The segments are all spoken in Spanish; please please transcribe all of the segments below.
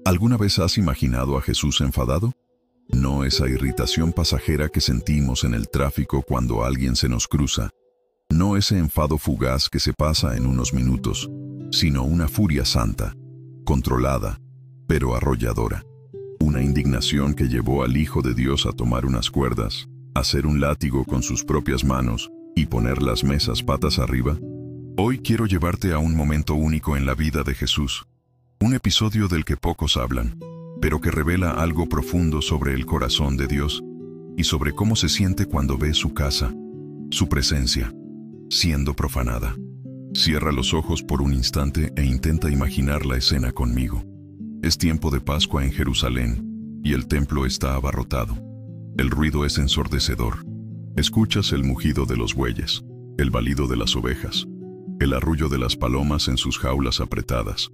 ¿Alguna vez has imaginado a Jesús enfadado? No esa irritación pasajera que sentimos en el tráfico cuando alguien se nos cruza. No ese enfado fugaz que se pasa en unos minutos, sino una furia santa, controlada, pero arrolladora. Una indignación que llevó al Hijo de Dios a tomar unas cuerdas, hacer un látigo con sus propias manos y poner las mesas patas arriba. Hoy quiero llevarte a un momento único en la vida de Jesús. Un episodio del que pocos hablan, pero que revela algo profundo sobre el corazón de Dios y sobre cómo se siente cuando ve su casa, su presencia, siendo profanada. Cierra los ojos por un instante e intenta imaginar la escena conmigo. Es tiempo de Pascua en Jerusalén y el templo está abarrotado. El ruido es ensordecedor. Escuchas el mugido de los bueyes, el balido de las ovejas, el arrullo de las palomas en sus jaulas apretadas.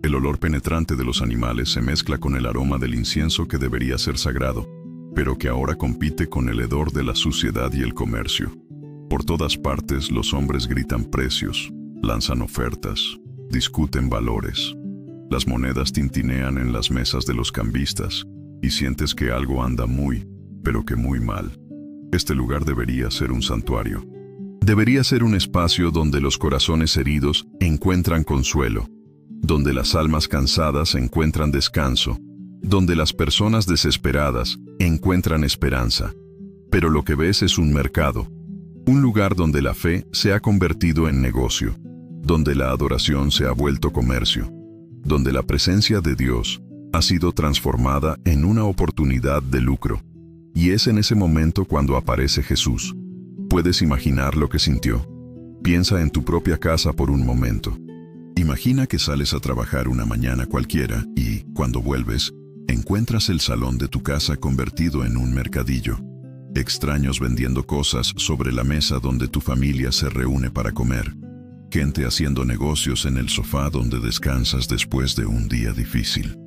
El olor penetrante de los animales se mezcla con el aroma del incienso que debería ser sagrado, pero que ahora compite con el hedor de la suciedad y el comercio. Por todas partes los hombres gritan precios, lanzan ofertas, discuten valores. Las monedas tintinean en las mesas de los cambistas y sientes que algo anda muy, pero que muy mal. Este lugar debería ser un santuario. Debería ser un espacio donde los corazones heridos encuentran consuelo, donde las almas cansadas encuentran descanso, donde las personas desesperadas encuentran esperanza. Pero lo que ves es un mercado, un lugar donde la fe se ha convertido en negocio, donde la adoración se ha vuelto comercio, donde la presencia de Dios ha sido transformada en una oportunidad de lucro. Y es en ese momento cuando aparece Jesús. ¿Puedes imaginar lo que sintió? Piensa en tu propia casa por un momento. Imagina que sales a trabajar una mañana cualquiera y, cuando vuelves, encuentras el salón de tu casa convertido en un mercadillo. Extraños vendiendo cosas sobre la mesa donde tu familia se reúne para comer. Gente haciendo negocios en el sofá donde descansas después de un día difícil.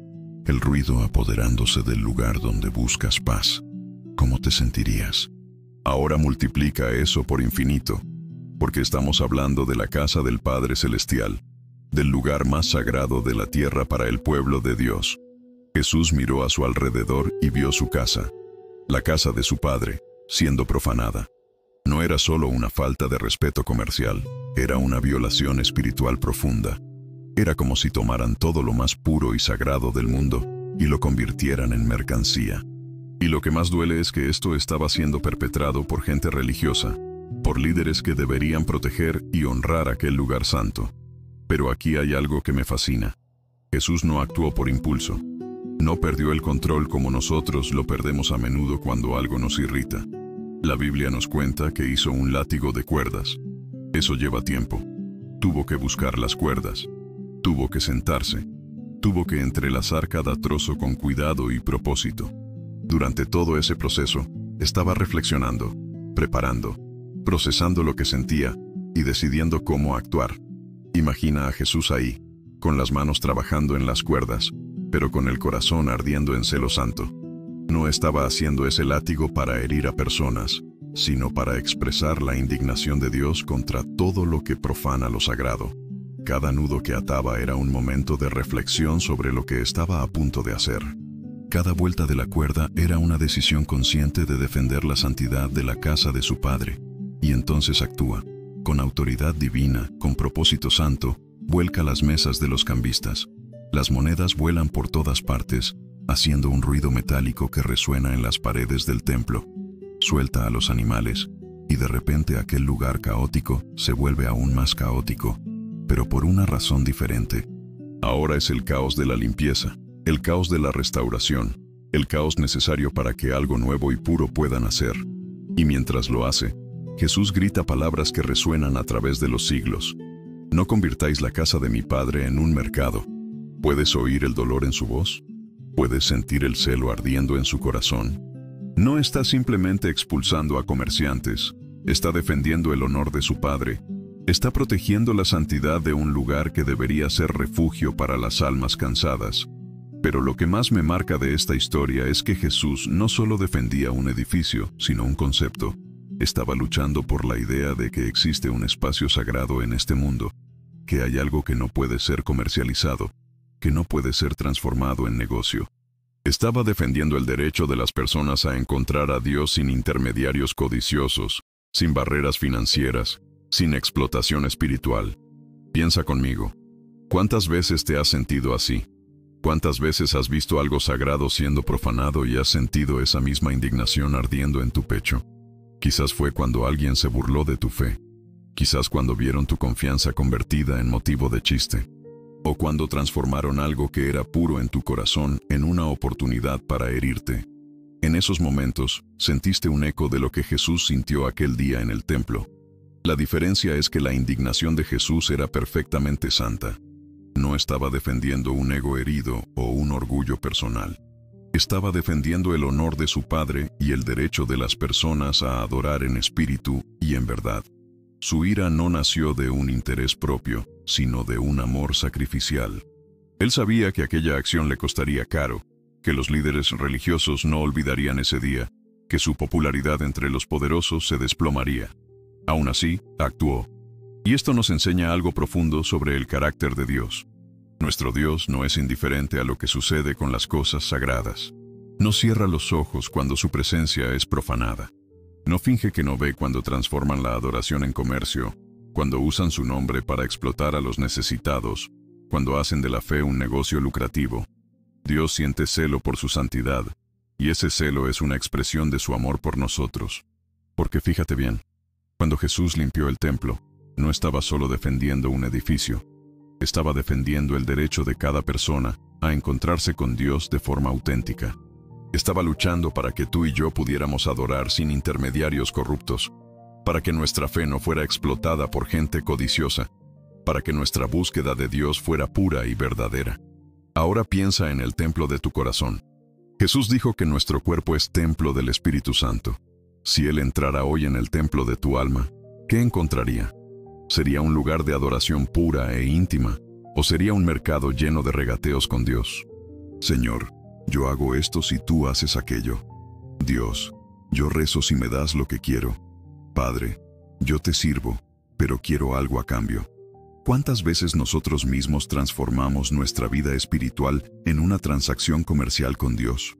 El ruido apoderándose del lugar donde buscas paz. ¿Cómo te sentirías? Ahora multiplica eso por infinito, porque estamos hablando de la casa del Padre Celestial, del lugar más sagrado de la tierra para el pueblo de Dios. Jesús miró a su alrededor y vio su casa, la casa de su Padre, siendo profanada. No era solo una falta de respeto comercial, era una violación espiritual profunda. Era como si tomaran todo lo más puro y sagrado del mundo y lo convirtieran en mercancía. Y lo que más duele es que esto estaba siendo perpetrado por gente religiosa, por líderes que deberían proteger y honrar aquel lugar santo. Pero aquí hay algo que me fascina. Jesús no actuó por impulso. No perdió el control como nosotros lo perdemos a menudo cuando algo nos irrita. La Biblia nos cuenta que hizo un látigo de cuerdas. Eso lleva tiempo. Tuvo que buscar las cuerdas. Tuvo que sentarse. Tuvo que entrelazar cada trozo con cuidado y propósito. Durante todo ese proceso, estaba reflexionando, preparando, procesando lo que sentía y decidiendo cómo actuar. Imagina a Jesús ahí, con las manos trabajando en las cuerdas, pero con el corazón ardiendo en celo santo. No estaba haciendo ese látigo para herir a personas, sino para expresar la indignación de Dios contra todo lo que profana lo sagrado. Cada nudo que ataba era un momento de reflexión sobre lo que estaba a punto de hacer. Cada vuelta de la cuerda era una decisión consciente de defender la santidad de la casa de su Padre. Y entonces actúa. Con autoridad divina, con propósito santo, vuelca las mesas de los cambistas. Las monedas vuelan por todas partes, haciendo un ruido metálico que resuena en las paredes del templo. Suelta a los animales, y de repente aquel lugar caótico se vuelve aún más caótico, pero por una razón diferente. Ahora es el caos de la limpieza. El caos de la restauración, el caos necesario para que algo nuevo y puro pueda nacer. Y mientras lo hace, Jesús grita palabras que resuenan a través de los siglos. No convirtáis la casa de mi Padre en un mercado. ¿Puedes oír el dolor en su voz? ¿Puedes sentir el celo ardiendo en su corazón? No está simplemente expulsando a comerciantes, está defendiendo el honor de su Padre. Está protegiendo la santidad de un lugar que debería ser refugio para las almas cansadas. Pero lo que más me marca de esta historia es que Jesús no solo defendía un edificio, sino un concepto. Estaba luchando por la idea de que existe un espacio sagrado en este mundo, que hay algo que no puede ser comercializado, que no puede ser transformado en negocio. Estaba defendiendo el derecho de las personas a encontrar a Dios sin intermediarios codiciosos, sin barreras financieras, sin explotación espiritual. Piensa conmigo. ¿Cuántas veces te has sentido así? ¿Cuántas veces has visto algo sagrado siendo profanado y has sentido esa misma indignación ardiendo en tu pecho? Quizás fue cuando alguien se burló de tu fe. Quizás cuando vieron tu confianza convertida en motivo de chiste. O cuando transformaron algo que era puro en tu corazón en una oportunidad para herirte. En esos momentos, sentiste un eco de lo que Jesús sintió aquel día en el templo. La diferencia es que la indignación de Jesús era perfectamente santa. No estaba defendiendo un ego herido o un orgullo personal. Estaba defendiendo el honor de su Padre y el derecho de las personas a adorar en espíritu y en verdad. Su ira no nació de un interés propio, sino de un amor sacrificial. Él sabía que aquella acción le costaría caro, que los líderes religiosos no olvidarían ese día, que su popularidad entre los poderosos se desplomaría. Aún así, actuó. Y esto nos enseña algo profundo sobre el carácter de Dios. Nuestro Dios no es indiferente a lo que sucede con las cosas sagradas. No cierra los ojos cuando su presencia es profanada. No finge que no ve cuando transforman la adoración en comercio, cuando usan su nombre para explotar a los necesitados, cuando hacen de la fe un negocio lucrativo. Dios siente celo por su santidad, y ese celo es una expresión de su amor por nosotros. Porque fíjate bien, cuando Jesús limpió el templo, no estaba solo defendiendo un edificio, estaba defendiendo el derecho de cada persona a encontrarse con Dios de forma auténtica. Estaba luchando para que tú y yo pudiéramos adorar sin intermediarios corruptos, para que nuestra fe no fuera explotada por gente codiciosa, para que nuestra búsqueda de Dios fuera pura y verdadera. Ahora piensa en el templo de tu corazón. Jesús dijo que nuestro cuerpo es templo del Espíritu Santo. Si Él entrara hoy en el templo de tu alma, ¿qué encontraría? ¿Sería un lugar de adoración pura e íntima, o sería un mercado lleno de regateos con Dios? Señor, yo hago esto si tú haces aquello. Dios, yo rezo si me das lo que quiero. Padre, yo te sirvo, pero quiero algo a cambio. ¿Cuántas veces nosotros mismos transformamos nuestra vida espiritual en una transacción comercial con Dios?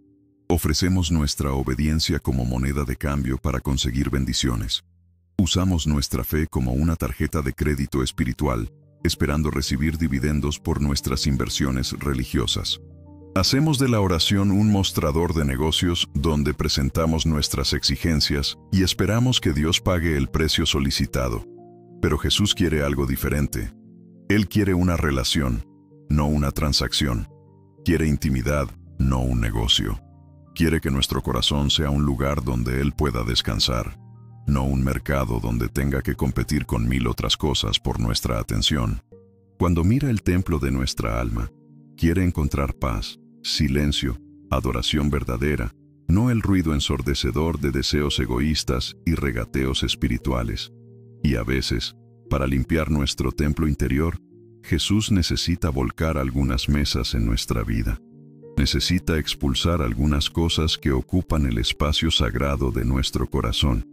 Ofrecemos nuestra obediencia como moneda de cambio para conseguir bendiciones. Usamos nuestra fe como una tarjeta de crédito espiritual, esperando recibir dividendos por nuestras inversiones religiosas. Hacemos de la oración un mostrador de negocios donde presentamos nuestras exigencias y esperamos que Dios pague el precio solicitado. Pero Jesús quiere algo diferente. Él quiere una relación, no una transacción. Quiere intimidad, no un negocio. Quiere que nuestro corazón sea un lugar donde Él pueda descansar, no un mercado donde tenga que competir con 1000 otras cosas por nuestra atención. Cuando mira el templo de nuestra alma, quiere encontrar paz, silencio, adoración verdadera, no el ruido ensordecedor de deseos egoístas y regateos espirituales. Y a veces, para limpiar nuestro templo interior, Jesús necesita volcar algunas mesas en nuestra vida. Necesita expulsar algunas cosas que ocupan el espacio sagrado de nuestro corazón.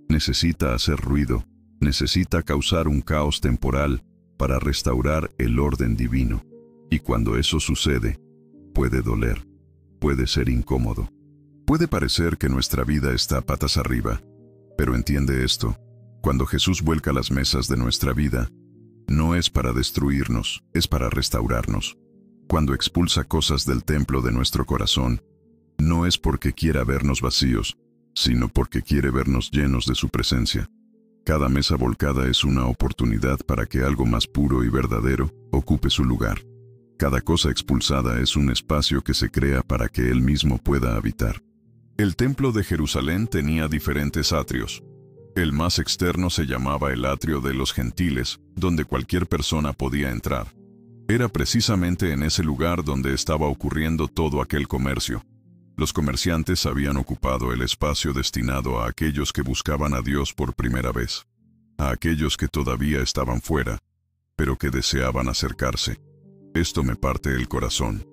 Necesita hacer ruido, necesita causar un caos temporal para restaurar el orden divino. Y cuando eso sucede, puede doler, puede ser incómodo. Puede parecer que nuestra vida está patas arriba, pero entiende esto. Cuando Jesús vuelca las mesas de nuestra vida, no es para destruirnos, es para restaurarnos. Cuando expulsa cosas del templo de nuestro corazón, no es porque quiera vernos vacíos, sino porque quiere vernos llenos de su presencia. Cada mesa volcada es una oportunidad para que algo más puro y verdadero ocupe su lugar. Cada cosa expulsada es un espacio que se crea para que Él mismo pueda habitar. El templo de Jerusalén tenía diferentes atrios. El más externo se llamaba el atrio de los gentiles, donde cualquier persona podía entrar. Era precisamente en ese lugar donde estaba ocurriendo todo aquel comercio. Los comerciantes habían ocupado el espacio destinado a aquellos que buscaban a Dios por primera vez, a aquellos que todavía estaban fuera, pero que deseaban acercarse. Esto me parte el corazón.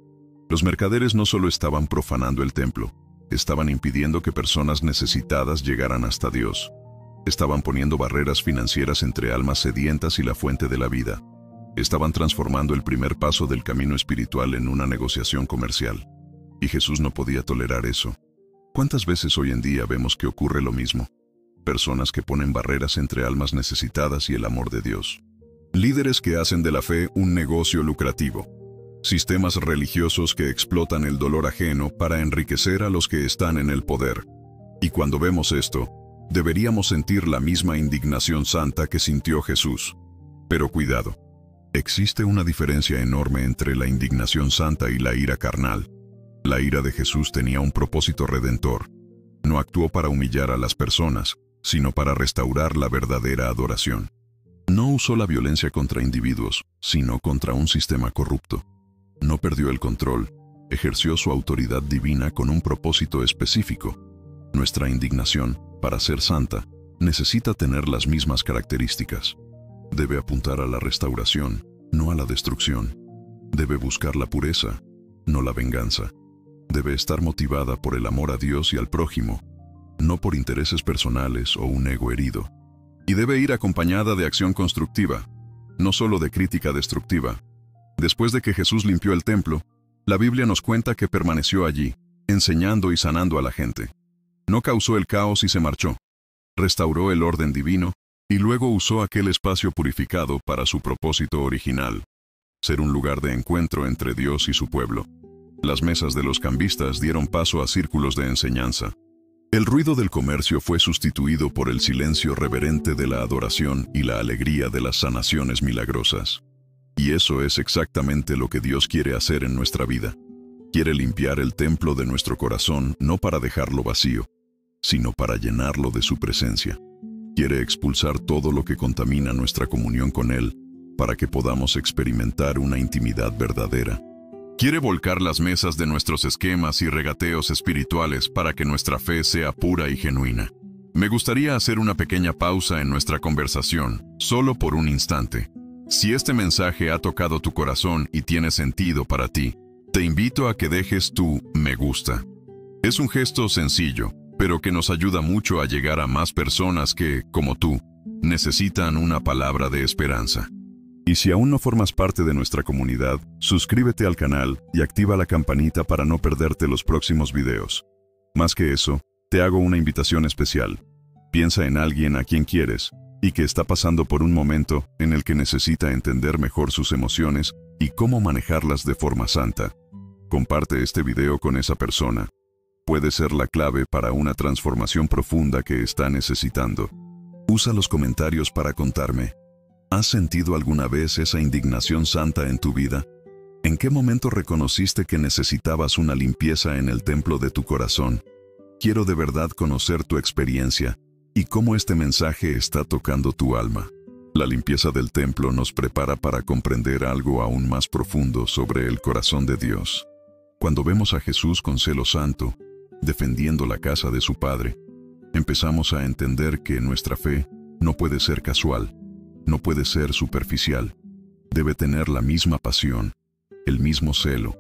Los mercaderes no solo estaban profanando el templo, estaban impidiendo que personas necesitadas llegaran hasta Dios. Estaban poniendo barreras financieras entre almas sedientas y la fuente de la vida. Estaban transformando el primer paso del camino espiritual en una negociación comercial. Y Jesús no podía tolerar eso. ¿Cuántas veces hoy en día vemos que ocurre lo mismo? Personas que ponen barreras entre almas necesitadas y el amor de Dios. Líderes que hacen de la fe un negocio lucrativo. Sistemas religiosos que explotan el dolor ajeno para enriquecer a los que están en el poder. Y cuando vemos esto, deberíamos sentir la misma indignación santa que sintió Jesús. Pero cuidado. Existe una diferencia enorme entre la indignación santa y la ira carnal. La ira de Jesús tenía un propósito redentor. No actuó para humillar a las personas, sino para restaurar la verdadera adoración. No usó la violencia contra individuos, sino contra un sistema corrupto. No perdió el control, ejerció su autoridad divina con un propósito específico. Nuestra indignación, para ser santa, necesita tener las mismas características. Debe apuntar a la restauración, no a la destrucción. Debe buscar la pureza, no la venganza. Debe estar motivada por el amor a Dios y al prójimo, no por intereses personales o un ego herido. Y debe ir acompañada de acción constructiva, no solo de crítica destructiva. Después de que Jesús limpió el templo, la Biblia nos cuenta que permaneció allí, enseñando y sanando a la gente. No causó el caos y se marchó. Restauró el orden divino, y luego usó aquel espacio purificado para su propósito original, ser un lugar de encuentro entre Dios y su pueblo. Las mesas de los cambistas dieron paso a círculos de enseñanza. El ruido del comercio fue sustituido por el silencio reverente de la adoración y la alegría de las sanaciones milagrosas. Y eso es exactamente lo que Dios quiere hacer en nuestra vida. Quiere limpiar el templo de nuestro corazón no para dejarlo vacío, sino para llenarlo de su presencia. Quiere expulsar todo lo que contamina nuestra comunión con Él, para que podamos experimentar una intimidad verdadera. Quiere volcar las mesas de nuestros esquemas y regateos espirituales para que nuestra fe sea pura y genuina. Me gustaría hacer una pequeña pausa en nuestra conversación, solo por un instante. Si este mensaje ha tocado tu corazón y tiene sentido para ti, te invito a que dejes tu me gusta. Es un gesto sencillo, pero que nos ayuda mucho a llegar a más personas que, como tú, necesitan una palabra de esperanza. Y si aún no formas parte de nuestra comunidad, suscríbete al canal y activa la campanita para no perderte los próximos videos. Más que eso, te hago una invitación especial. Piensa en alguien a quien quieres y que está pasando por un momento en el que necesita entender mejor sus emociones y cómo manejarlas de forma santa. Comparte este video con esa persona. Puede ser la clave para una transformación profunda que está necesitando. Usa los comentarios para contarme. ¿Has sentido alguna vez esa indignación santa en tu vida? ¿En qué momento reconociste que necesitabas una limpieza en el templo de tu corazón? Quiero de verdad conocer tu experiencia y cómo este mensaje está tocando tu alma. La limpieza del templo nos prepara para comprender algo aún más profundo sobre el corazón de Dios. Cuando vemos a Jesús con celo santo, defendiendo la casa de su Padre, empezamos a entender que nuestra fe no puede ser casual. No puede ser superficial. Debe tener la misma pasión, el mismo celo,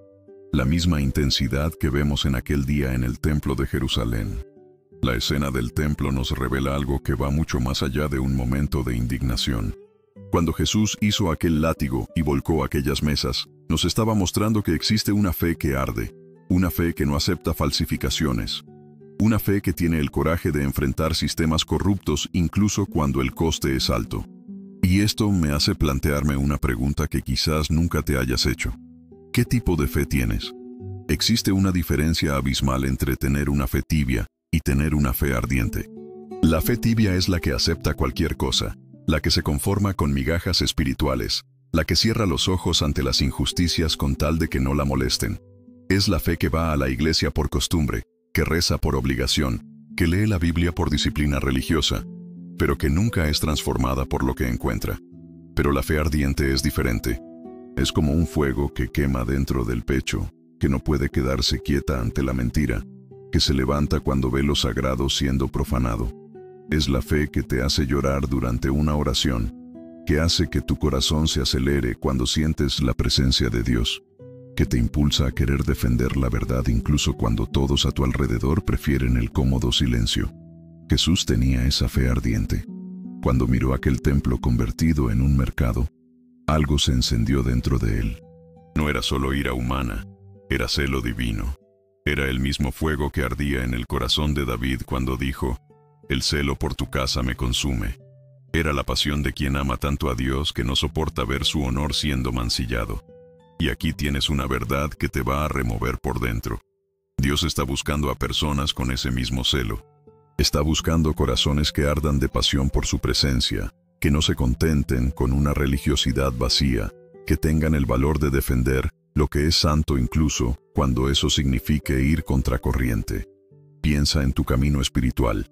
la misma intensidad que vemos en aquel día en el templo de Jerusalén. La escena del templo nos revela algo que va mucho más allá de un momento de indignación. Cuando Jesús hizo aquel látigo y volcó aquellas mesas, nos estaba mostrando que existe una fe que arde, una fe que no acepta falsificaciones, una fe que tiene el coraje de enfrentar sistemas corruptos incluso cuando el coste es alto. Y esto me hace plantearme una pregunta que quizás nunca te hayas hecho. ¿Qué tipo de fe tienes? Existe una diferencia abismal entre tener una fe tibia y tener una fe ardiente. La fe tibia es la que acepta cualquier cosa, la que se conforma con migajas espirituales, la que cierra los ojos ante las injusticias con tal de que no la molesten. Es la fe que va a la iglesia por costumbre, que reza por obligación, que lee la Biblia por disciplina religiosa, pero que nunca es transformada por lo que encuentra. Pero la fe ardiente es diferente. Es como un fuego que quema dentro del pecho, que no puede quedarse quieta ante la mentira, que se levanta cuando ve lo sagrado siendo profanado. Es la fe que te hace llorar durante una oración, que hace que tu corazón se acelere cuando sientes la presencia de Dios, que te impulsa a querer defender la verdad incluso cuando todos a tu alrededor prefieren el cómodo silencio. Jesús tenía esa fe ardiente. Cuando miró aquel templo convertido en un mercado, Algo se encendió dentro de él. No era solo ira humana, era celo divino. Era el mismo fuego que ardía en el corazón de David cuando dijo: «El celo por tu casa me consume». Era la pasión de quien ama tanto a Dios que no soporta ver su honor siendo mancillado. Y aquí tienes una verdad que te va a remover por dentro. Dios está buscando a personas con ese mismo celo. Está buscando corazones que ardan de pasión por su presencia, que no se contenten con una religiosidad vacía, que tengan el valor de defender lo que es santo incluso cuando eso signifique ir contracorriente. Piensa en tu camino espiritual.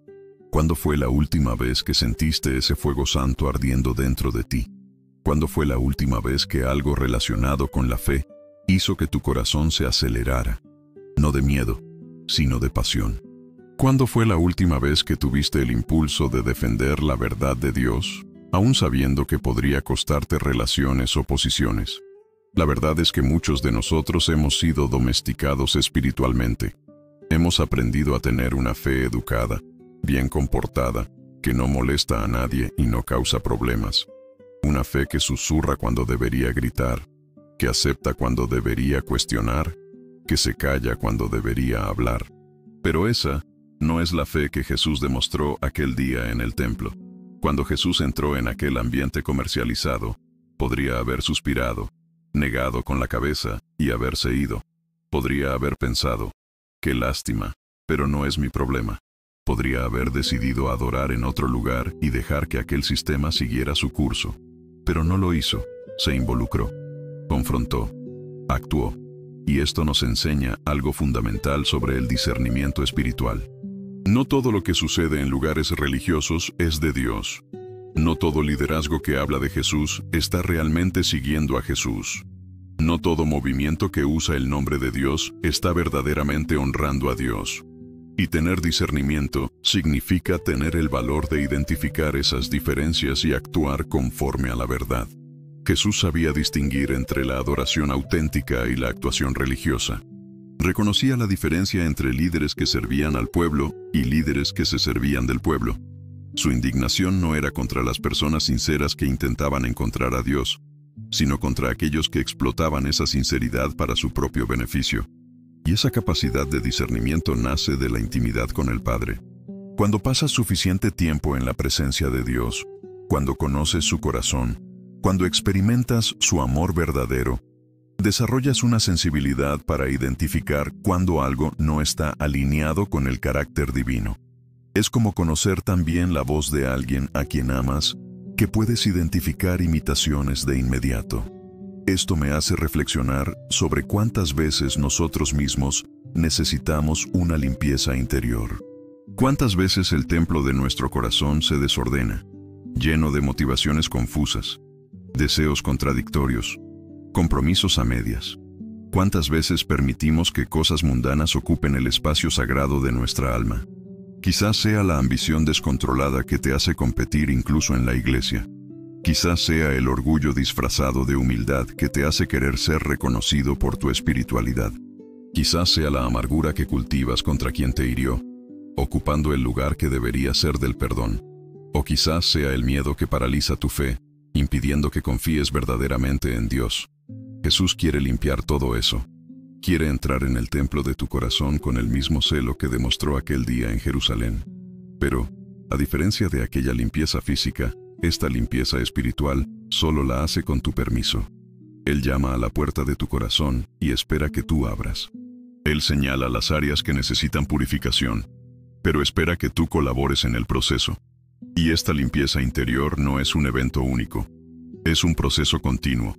¿Cuándo fue la última vez que sentiste ese fuego santo ardiendo dentro de ti? ¿Cuándo fue la última vez que algo relacionado con la fe hizo que tu corazón se acelerara? No de miedo, sino de pasión. ¿Cuándo fue la última vez que tuviste el impulso de defender la verdad de Dios, aún sabiendo que podría costarte relaciones o posiciones? La verdad es que muchos de nosotros hemos sido domesticados espiritualmente. Hemos aprendido a tener una fe educada, bien comportada, que no molesta a nadie y no causa problemas. Una fe que susurra cuando debería gritar, que acepta cuando debería cuestionar, que se calla cuando debería hablar. Pero esa no es la fe que Jesús demostró aquel día en el templo. Cuando Jesús entró en aquel ambiente comercializado, podría haber suspirado, negado con la cabeza y haberse ido. Podría haber pensado: «Qué lástima, pero no es mi problema». Podría haber decidido adorar en otro lugar y dejar que aquel sistema siguiera su curso. Pero no lo hizo. Se involucró, confrontó, actuó. Y esto nos enseña algo fundamental sobre el discernimiento espiritual. No todo lo que sucede en lugares religiosos es de Dios. No todo liderazgo que habla de Jesús está realmente siguiendo a Jesús. No todo movimiento que usa el nombre de Dios está verdaderamente honrando a Dios. Y tener discernimiento significa tener el valor de identificar esas diferencias y actuar conforme a la verdad. Jesús sabía distinguir entre la adoración auténtica y la actuación religiosa. Reconocía la diferencia entre líderes que servían al pueblo y líderes que se servían del pueblo. Su indignación no era contra las personas sinceras que intentaban encontrar a Dios, sino contra aquellos que explotaban esa sinceridad para su propio beneficio. Y esa capacidad de discernimiento nace de la intimidad con el Padre. Cuando pasas suficiente tiempo en la presencia de Dios, cuando conoces su corazón, cuando experimentas su amor verdadero, desarrollas una sensibilidad para identificar cuando algo no está alineado con el carácter divino. Es como conocer también la voz de alguien a quien amas, que puedes identificar imitaciones de inmediato. Esto me hace reflexionar sobre cuántas veces nosotros mismos necesitamos una limpieza interior. Cuántas veces el templo de nuestro corazón se desordena, lleno de motivaciones confusas, deseos contradictorios, compromisos a medias. Cuántas veces permitimos que cosas mundanas ocupen el espacio sagrado de nuestra alma. Quizás sea la ambición descontrolada que te hace competir incluso en la iglesia. Quizás sea el orgullo disfrazado de humildad que te hace querer ser reconocido por tu espiritualidad. Quizás sea la amargura que cultivas contra quien te hirió, ocupando el lugar que debería ser del perdón. O quizás sea el miedo que paraliza tu fe, impidiendo que confíes verdaderamente en Dios. Jesús quiere limpiar todo eso. Quiere entrar en el templo de tu corazón con el mismo celo que demostró aquel día en Jerusalén. Pero, a diferencia de aquella limpieza física, esta limpieza espiritual solo la hace con tu permiso. Él llama a la puerta de tu corazón y espera que tú abras. Él señala las áreas que necesitan purificación, pero espera que tú colabores en el proceso. Y esta limpieza interior no es un evento único, es un proceso continuo.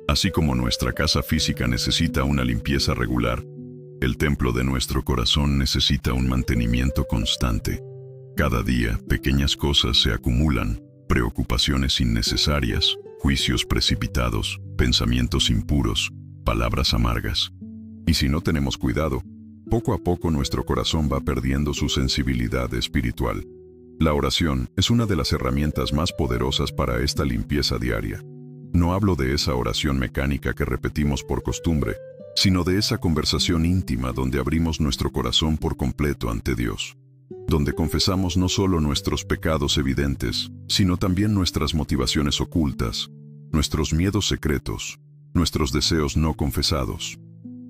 Así como nuestra casa física necesita una limpieza regular, el templo de nuestro corazón necesita un mantenimiento constante. Cada día, pequeñas cosas se acumulan, preocupaciones innecesarias, juicios precipitados, pensamientos impuros, palabras amargas. Y si no tenemos cuidado, poco a poco nuestro corazón va perdiendo su sensibilidad espiritual. La oración es una de las herramientas más poderosas para esta limpieza diaria. No hablo de esa oración mecánica que repetimos por costumbre, sino de esa conversación íntima donde abrimos nuestro corazón por completo ante Dios. Donde confesamos no solo nuestros pecados evidentes, sino también nuestras motivaciones ocultas, nuestros miedos secretos, nuestros deseos no confesados.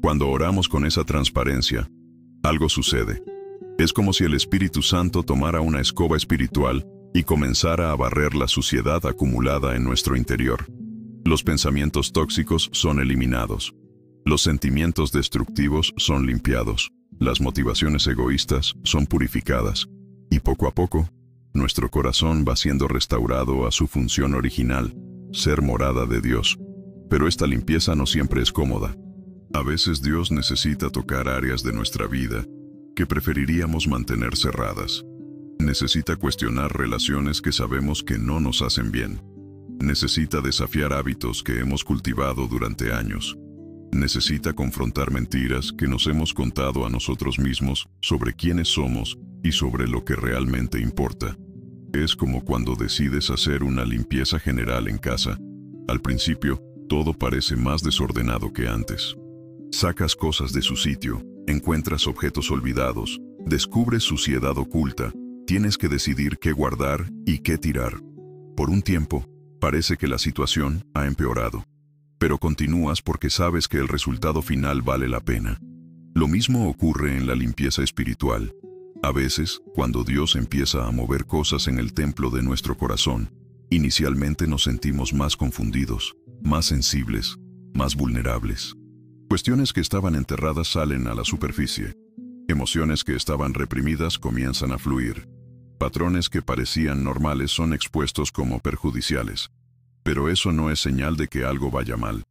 Cuando oramos con esa transparencia, algo sucede. Es como si el Espíritu Santo tomara una escoba espiritual y comenzara a barrer la suciedad acumulada en nuestro interior. Los pensamientos tóxicos son eliminados. Los sentimientos destructivos son limpiados. Las motivaciones egoístas son purificadas. Y poco a poco, nuestro corazón va siendo restaurado a su función original, ser morada de Dios. Pero esta limpieza no siempre es cómoda. A veces Dios necesita tocar áreas de nuestra vida que preferiríamos mantener cerradas. Necesita cuestionar relaciones que sabemos que no nos hacen bien. Necesita desafiar hábitos que hemos cultivado durante años. Necesita confrontar mentiras que nos hemos contado a nosotros mismos sobre quiénes somos y sobre lo que realmente importa. Es como cuando decides hacer una limpieza general en casa. Al principio, todo parece más desordenado que antes. Sacas cosas de su sitio, encuentras objetos olvidados, descubres suciedad oculta, tienes que decidir qué guardar y qué tirar. Por un tiempo, parece que la situación ha empeorado. Pero continúas porque sabes que el resultado final vale la pena. Lo mismo ocurre en la limpieza espiritual. A veces, cuando Dios empieza a mover cosas en el templo de nuestro corazón, inicialmente nos sentimos más confundidos, más sensibles, más vulnerables. Cuestiones que estaban enterradas salen a la superficie. Emociones que estaban reprimidas comienzan a fluir. Patrones que parecían normales son expuestos como perjudiciales. Pero eso no es señal de que algo vaya mal.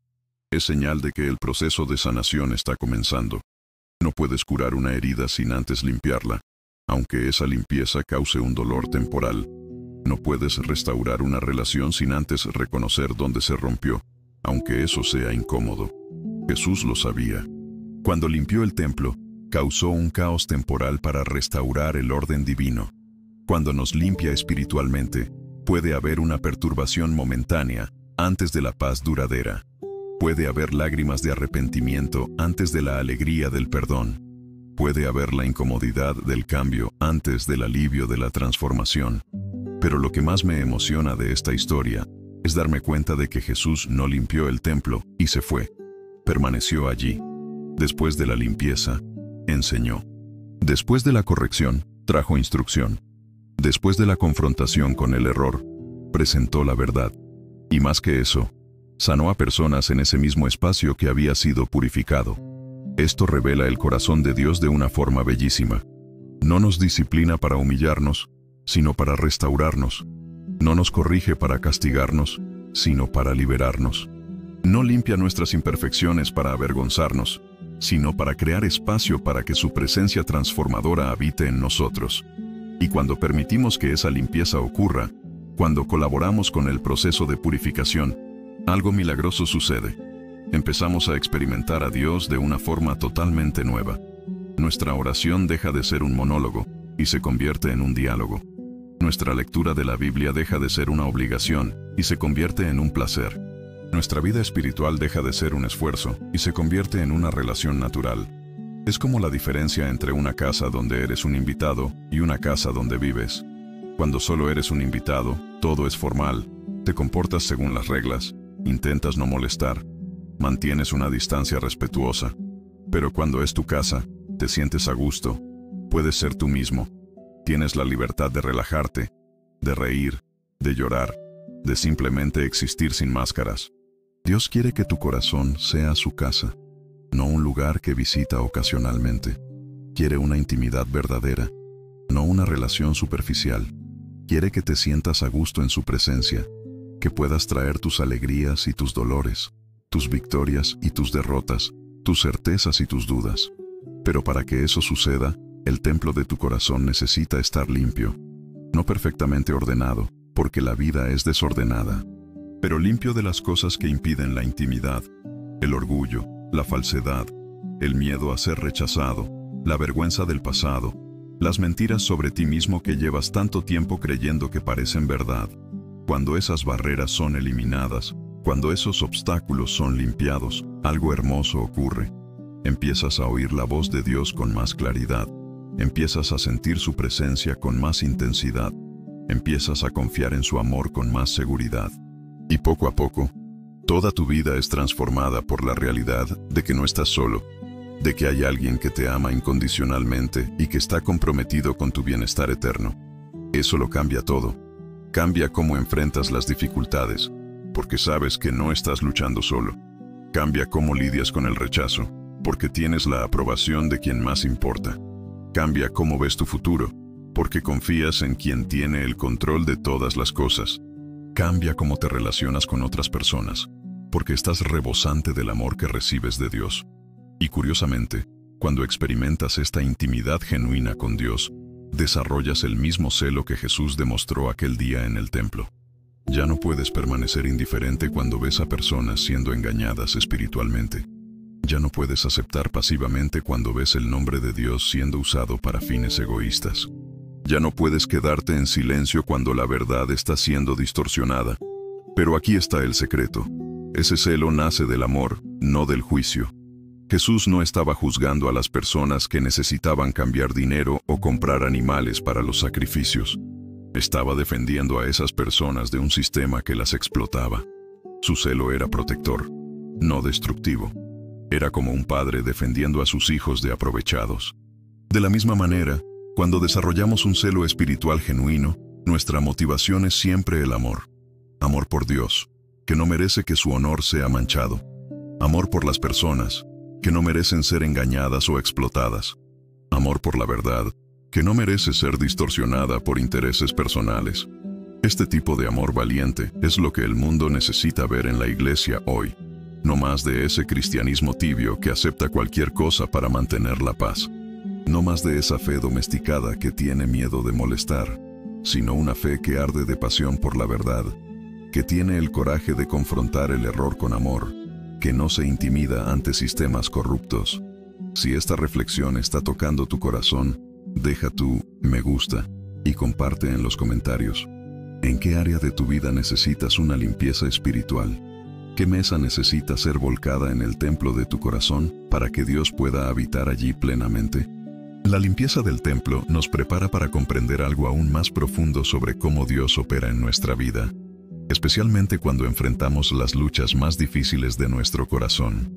Es señal de que el proceso de sanación está comenzando. No puedes curar una herida sin antes limpiarla, aunque esa limpieza cause un dolor temporal. No puedes restaurar una relación sin antes reconocer dónde se rompió, aunque eso sea incómodo. Jesús lo sabía. Cuando limpió el templo, causó un caos temporal para restaurar el orden divino. Cuando nos limpia espiritualmente, puede haber una perturbación momentánea antes de la paz duradera. Puede haber lágrimas de arrepentimiento antes de la alegría del perdón. Puede haber la incomodidad del cambio antes del alivio de la transformación. Pero lo que más me emociona de esta historia es darme cuenta de que Jesús no limpió el templo y se fue. Permaneció allí. Después de la limpieza, enseñó. Después de la corrección, trajo instrucción. Después de la confrontación con el error, presentó la verdad. Y más que eso, sanó a personas en ese mismo espacio que había sido purificado. Esto revela el corazón de Dios de una forma bellísima. No nos disciplina para humillarnos, sino para restaurarnos. No nos corrige para castigarnos, sino para liberarnos. No limpia nuestras imperfecciones para avergonzarnos, sino para crear espacio para que su presencia transformadora habite en nosotros. Y cuando permitimos que esa limpieza ocurra, cuando colaboramos con el proceso de purificación, algo milagroso sucede. Empezamos a experimentar a Dios de una forma totalmente nueva. Nuestra oración deja de ser un monólogo y se convierte en un diálogo. Nuestra lectura de la Biblia deja de ser una obligación y se convierte en un placer. Nuestra vida espiritual deja de ser un esfuerzo y se convierte en una relación natural. Es como la diferencia entre una casa donde eres un invitado y una casa donde vives. Cuando solo eres un invitado, todo es formal, te comportas según las reglas, intentas no molestar, mantienes una distancia respetuosa. Pero cuando es tu casa, te sientes a gusto, puedes ser tú mismo. Tienes la libertad de relajarte, de reír, de llorar, de simplemente existir sin máscaras. Dios quiere que tu corazón sea su casa, no un lugar que visita ocasionalmente. Quiere una intimidad verdadera, no una relación superficial. Quiere que te sientas a gusto en su presencia, que puedas traer tus alegrías y tus dolores, tus victorias y tus derrotas, tus certezas y tus dudas. Pero para que eso suceda, el templo de tu corazón necesita estar limpio, no perfectamente ordenado, porque la vida es desordenada, pero limpio de las cosas que impiden la intimidad, el orgullo, la falsedad, el miedo a ser rechazado, la vergüenza del pasado, las mentiras sobre ti mismo que llevas tanto tiempo creyendo que parecen verdad. Cuando esas barreras son eliminadas, cuando esos obstáculos son limpiados, algo hermoso ocurre. Empiezas a oír la voz de Dios con más claridad. Empiezas a sentir su presencia con más intensidad. Empiezas a confiar en su amor con más seguridad. Y poco a poco, toda tu vida es transformada por la realidad de que no estás solo, de que hay alguien que te ama incondicionalmente y que está comprometido con tu bienestar eterno. Eso lo cambia todo. Cambia cómo enfrentas las dificultades, porque sabes que no estás luchando solo. Cambia cómo lidias con el rechazo, porque tienes la aprobación de quien más importa. Cambia cómo ves tu futuro, porque confías en quien tiene el control de todas las cosas. Cambia cómo te relacionas con otras personas, porque estás rebosante del amor que recibes de Dios. Y curiosamente, cuando experimentas esta intimidad genuina con Dios, desarrollas el mismo celo que Jesús demostró aquel día en el templo. Ya no puedes permanecer indiferente cuando ves a personas siendo engañadas espiritualmente. Ya no puedes aceptar pasivamente cuando ves el nombre de Dios siendo usado para fines egoístas. Ya no puedes quedarte en silencio cuando la verdad está siendo distorsionada. Pero aquí está el secreto. Ese celo nace del amor, no del juicio. Jesús no estaba juzgando a las personas que necesitaban cambiar dinero o comprar animales para los sacrificios. Estaba defendiendo a esas personas de un sistema que las explotaba. Su celo era protector, no destructivo. Era como un padre defendiendo a sus hijos de aprovechados. De la misma manera, cuando desarrollamos un celo espiritual genuino, nuestra motivación es siempre el amor. Amor por Dios, que no merece que su honor sea manchado. Amor por las personas, que no merecen ser engañadas o explotadas. Amor por la verdad, que no merece ser distorsionada por intereses personales. Este tipo de amor valiente es lo que el mundo necesita ver en la iglesia hoy. No más de ese cristianismo tibio que acepta cualquier cosa para mantener la paz. No más de esa fe domesticada que tiene miedo de molestar, sino una fe que arde de pasión por la verdad, que tiene el coraje de confrontar el error con amor, que no se intimida ante sistemas corruptos. Si esta reflexión está tocando tu corazón, deja tu me gusta y comparte en los comentarios. ¿En qué área de tu vida necesitas una limpieza espiritual? ¿Qué mesa necesita ser volcada en el templo de tu corazón para que Dios pueda habitar allí plenamente? La limpieza del templo nos prepara para comprender algo aún más profundo sobre cómo Dios opera en nuestra vida, especialmente cuando enfrentamos las luchas más difíciles de nuestro corazón.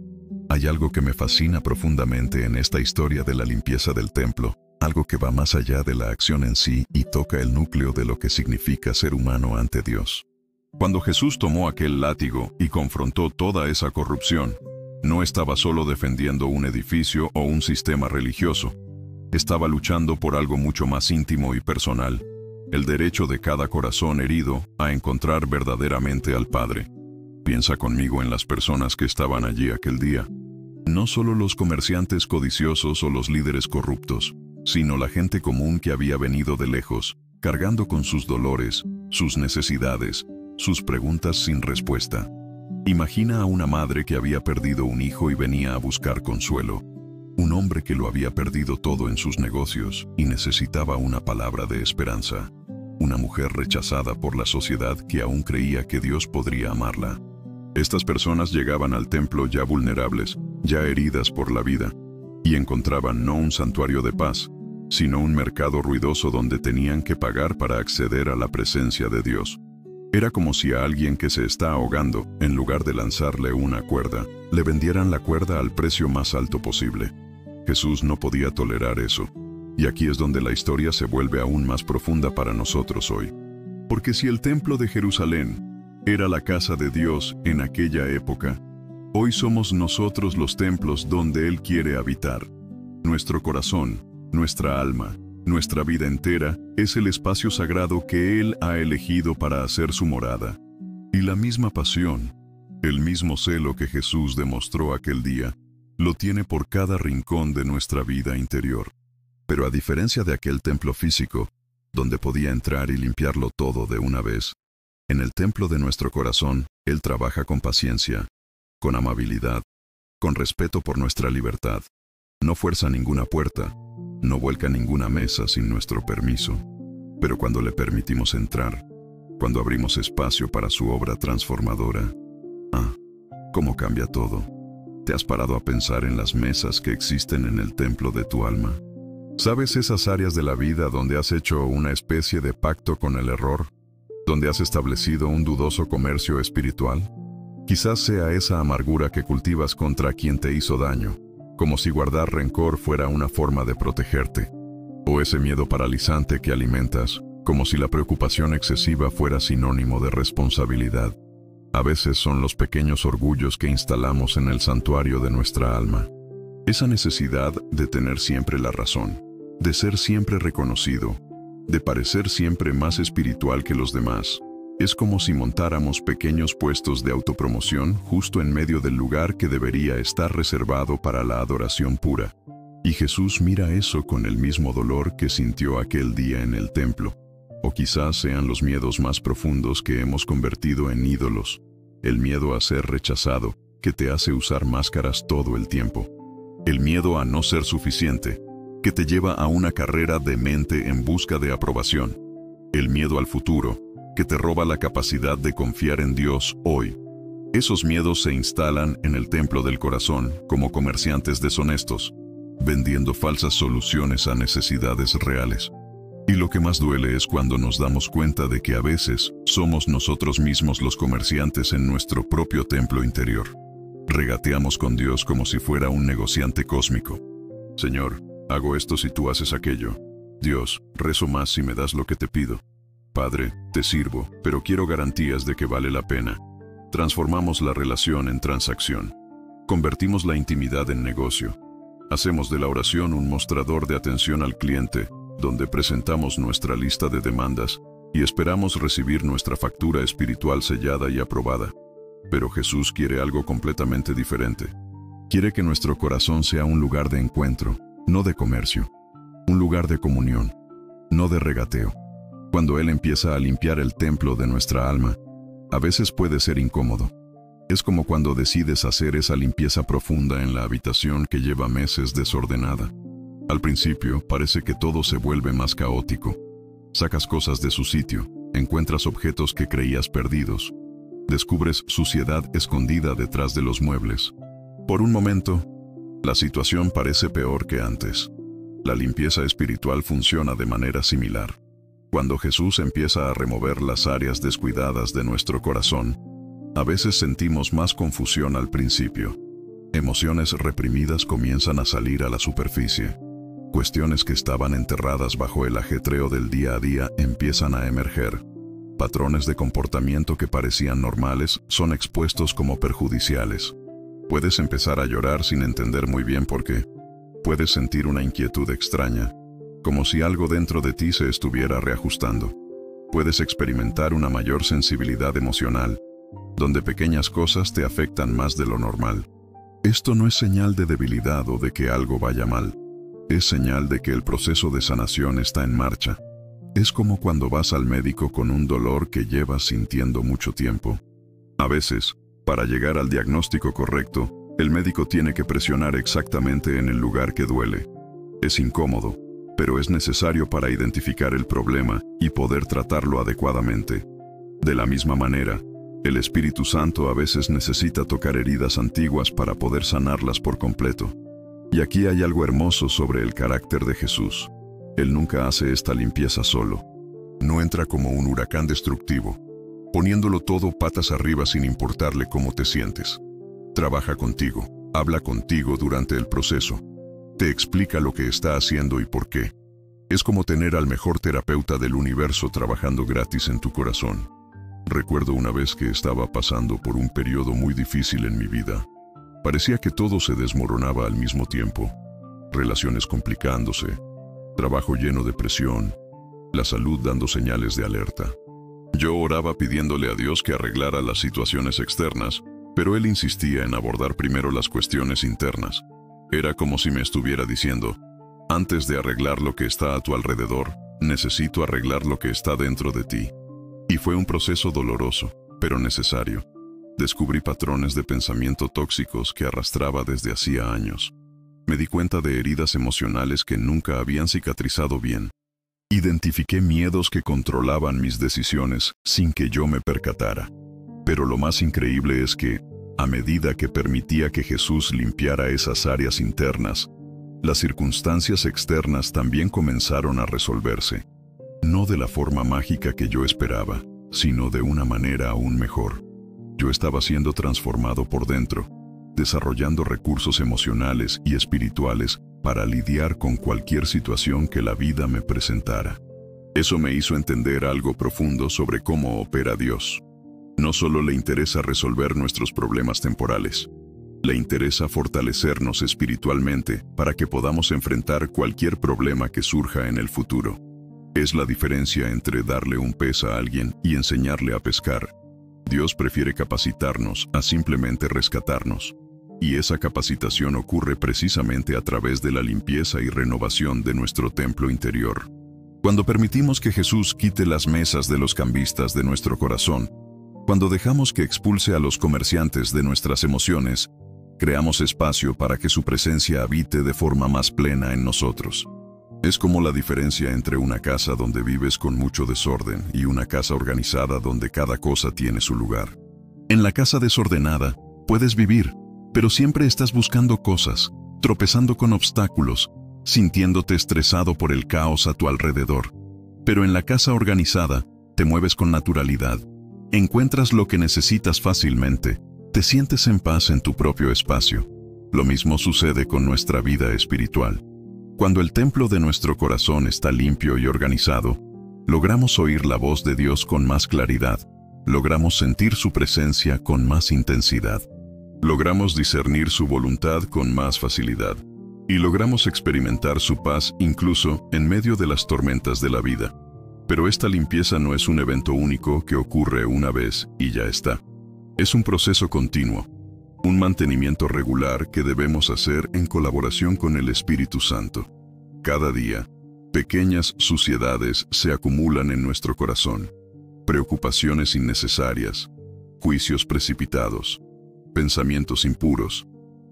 Hay algo que me fascina profundamente en esta historia de la limpieza del templo, algo que va más allá de la acción en sí y toca el núcleo de lo que significa ser humano ante Dios. Cuando Jesús tomó aquel látigo y confrontó toda esa corrupción, no estaba solo defendiendo un edificio o un sistema religioso. Estaba luchando por algo mucho más íntimo y personal, el derecho de cada corazón herido a encontrar verdaderamente al Padre. Piensa conmigo en las personas que estaban allí aquel día. No solo los comerciantes codiciosos o los líderes corruptos, sino la gente común que había venido de lejos, cargando con sus dolores, sus necesidades, sus preguntas sin respuesta. Imagina a una madre que había perdido un hijo y venía a buscar consuelo. Un hombre que lo había perdido todo en sus negocios y necesitaba una palabra de esperanza. Una mujer rechazada por la sociedad que aún creía que Dios podría amarla. Estas personas llegaban al templo ya vulnerables, ya heridas por la vida, y encontraban no un santuario de paz, sino un mercado ruidoso donde tenían que pagar para acceder a la presencia de Dios. Era como si a alguien que se está ahogando, en lugar de lanzarle una cuerda, le vendieran la cuerda al precio más alto posible. Jesús no podía tolerar eso. Y aquí es donde la historia se vuelve aún más profunda para nosotros hoy. Porque si el templo de Jerusalén era la casa de Dios en aquella época, hoy somos nosotros los templos donde Él quiere habitar. Nuestro corazón, nuestra alma, nuestra vida entera es el espacio sagrado que Él ha elegido para hacer su morada. Y la misma pasión, el mismo celo que Jesús demostró aquel día, lo tiene por cada rincón de nuestra vida interior. Pero a diferencia de aquel templo físico, donde podía entrar y limpiarlo todo de una vez, en el templo de nuestro corazón, Él trabaja con paciencia, con amabilidad, con respeto por nuestra libertad. No fuerza ninguna puerta, no vuelca ninguna mesa sin nuestro permiso. Pero cuando le permitimos entrar, cuando abrimos espacio para su obra transformadora, ¿cómo cambia todo? ¿Te has parado a pensar en las mesas que existen en el templo de tu alma? ¿Sabes esas áreas de la vida donde has hecho una especie de pacto con el error? ¿Donde has establecido un dudoso comercio espiritual? Quizás sea esa amargura que cultivas contra quien te hizo daño, como si guardar rencor fuera una forma de protegerte. O ese miedo paralizante que alimentas, como si la preocupación excesiva fuera sinónimo de responsabilidad. A veces son los pequeños orgullos que instalamos en el santuario de nuestra alma. Esa necesidad de tener siempre la razón, de ser siempre reconocido, de parecer siempre más espiritual que los demás. Es como si montáramos pequeños puestos de autopromoción justo en medio del lugar que debería estar reservado para la adoración pura. Y Jesús mira eso con el mismo dolor que sintió aquel día en el templo. O quizás sean los miedos más profundos que hemos convertido en ídolos. El miedo a ser rechazado, que te hace usar máscaras todo el tiempo. El miedo a no ser suficiente, que te lleva a una carrera demente en busca de aprobación. El miedo al futuro, que te roba la capacidad de confiar en Dios hoy. Esos miedos se instalan en el templo del corazón como comerciantes deshonestos, vendiendo falsas soluciones a necesidades reales. Y lo que más duele es cuando nos damos cuenta de que a veces somos nosotros mismos los comerciantes en nuestro propio templo interior. Regateamos con Dios como si fuera un negociante cósmico. Señor, hago esto si tú haces aquello. Dios, rezo más si me das lo que te pido. Padre, te sirvo, pero quiero garantías de que vale la pena. Transformamos la relación en transacción. Convertimos la intimidad en negocio. Hacemos de la oración un mostrador de atención al cliente, donde presentamos nuestra lista de demandas y esperamos recibir nuestra factura espiritual sellada y aprobada. Pero Jesús quiere algo completamente diferente. Quiere que nuestro corazón sea un lugar de encuentro, no de comercio. Un lugar de comunión, no de regateo. Cuando Él empieza a limpiar el templo de nuestra alma, a veces puede ser incómodo. Es como cuando decides hacer esa limpieza profunda en la habitación que lleva meses desordenada. Al principio parece que todo se vuelve más caótico. Sacas cosas de su sitio, encuentras objetos que creías perdidos. Descubres suciedad escondida detrás de los muebles. Por un momento, la situación parece peor que antes. La limpieza espiritual funciona de manera similar. Cuando Jesús empieza a remover las áreas descuidadas de nuestro corazón, a veces sentimos más confusión al principio. Emociones reprimidas comienzan a salir a la superficie. Cuestiones que estaban enterradas bajo el ajetreo del día a día empiezan a emerger. Patrones de comportamiento que parecían normales son expuestos como perjudiciales. Puedes empezar a llorar sin entender muy bien por qué. Puedes sentir una inquietud extraña, como si algo dentro de ti se estuviera reajustando. Puedes experimentar una mayor sensibilidad emocional, donde pequeñas cosas te afectan más de lo normal. Esto no es señal de debilidad o de que algo vaya mal. Es señal de que el proceso de sanación está en marcha. Es como cuando vas al médico con un dolor que llevas sintiendo mucho tiempo. A veces, para llegar al diagnóstico correcto, el médico tiene que presionar exactamente en el lugar que duele. Es incómodo, pero es necesario para identificar el problema y poder tratarlo adecuadamente. De la misma manera, el Espíritu Santo a veces necesita tocar heridas antiguas para poder sanarlas por completo. Y aquí hay algo hermoso sobre el carácter de Jesús. Él nunca hace esta limpieza solo. No entra como un huracán destructivo, poniéndolo todo patas arriba sin importarle cómo te sientes. Trabaja contigo, habla contigo durante el proceso. Te explica lo que está haciendo y por qué. Es como tener al mejor terapeuta del universo trabajando gratis en tu corazón. Recuerdo una vez que estaba pasando por un periodo muy difícil en mi vida. Parecía que todo se desmoronaba al mismo tiempo. Relaciones complicándose, trabajo lleno de presión, la salud dando señales de alerta. Yo oraba pidiéndole a Dios que arreglara las situaciones externas, pero Él insistía en abordar primero las cuestiones internas. Era como si me estuviera diciendo, antes de arreglar lo que está a tu alrededor, necesito arreglar lo que está dentro de ti. Y fue un proceso doloroso, pero necesario. Descubrí patrones de pensamiento tóxicos que arrastraba desde hacía años. Me di cuenta de heridas emocionales que nunca habían cicatrizado bien. Identifiqué miedos que controlaban mis decisiones sin que yo me percatara. Pero lo más increíble es que, a medida que permitía que Jesús limpiara esas áreas internas, las circunstancias externas también comenzaron a resolverse. No de la forma mágica que yo esperaba, sino de una manera aún mejor. Yo estaba siendo transformado por dentro, desarrollando recursos emocionales y espirituales para lidiar con cualquier situación que la vida me presentara. Eso me hizo entender algo profundo sobre cómo opera Dios. No solo le interesa resolver nuestros problemas temporales, le interesa fortalecernos espiritualmente para que podamos enfrentar cualquier problema que surja en el futuro. Es la diferencia entre darle un pez a alguien y enseñarle a pescar. Dios prefiere capacitarnos a simplemente rescatarnos. Y esa capacitación ocurre precisamente a través de la limpieza y renovación de nuestro templo interior. Cuando permitimos que Jesús quite las mesas de los cambistas de nuestro corazón, cuando dejamos que expulse a los comerciantes de nuestras emociones, creamos espacio para que su presencia habite de forma más plena en nosotros. Es como la diferencia entre una casa donde vives con mucho desorden y una casa organizada donde cada cosa tiene su lugar. En la casa desordenada, puedes vivir, pero siempre estás buscando cosas, tropezando con obstáculos, sintiéndote estresado por el caos a tu alrededor. Pero en la casa organizada, te mueves con naturalidad, encuentras lo que necesitas fácilmente, te sientes en paz en tu propio espacio. Lo mismo sucede con nuestra vida espiritual. Cuando el templo de nuestro corazón está limpio y organizado, logramos oír la voz de Dios con más claridad, logramos sentir su presencia con más intensidad, logramos discernir su voluntad con más facilidad, y logramos experimentar su paz incluso en medio de las tormentas de la vida. Pero esta limpieza no es un evento único que ocurre una vez y ya está. Es un proceso continuo, un mantenimiento regular que debemos hacer en colaboración con el Espíritu Santo. Cada día, pequeñas suciedades se acumulan en nuestro corazón. Preocupaciones innecesarias, juicios precipitados, pensamientos impuros,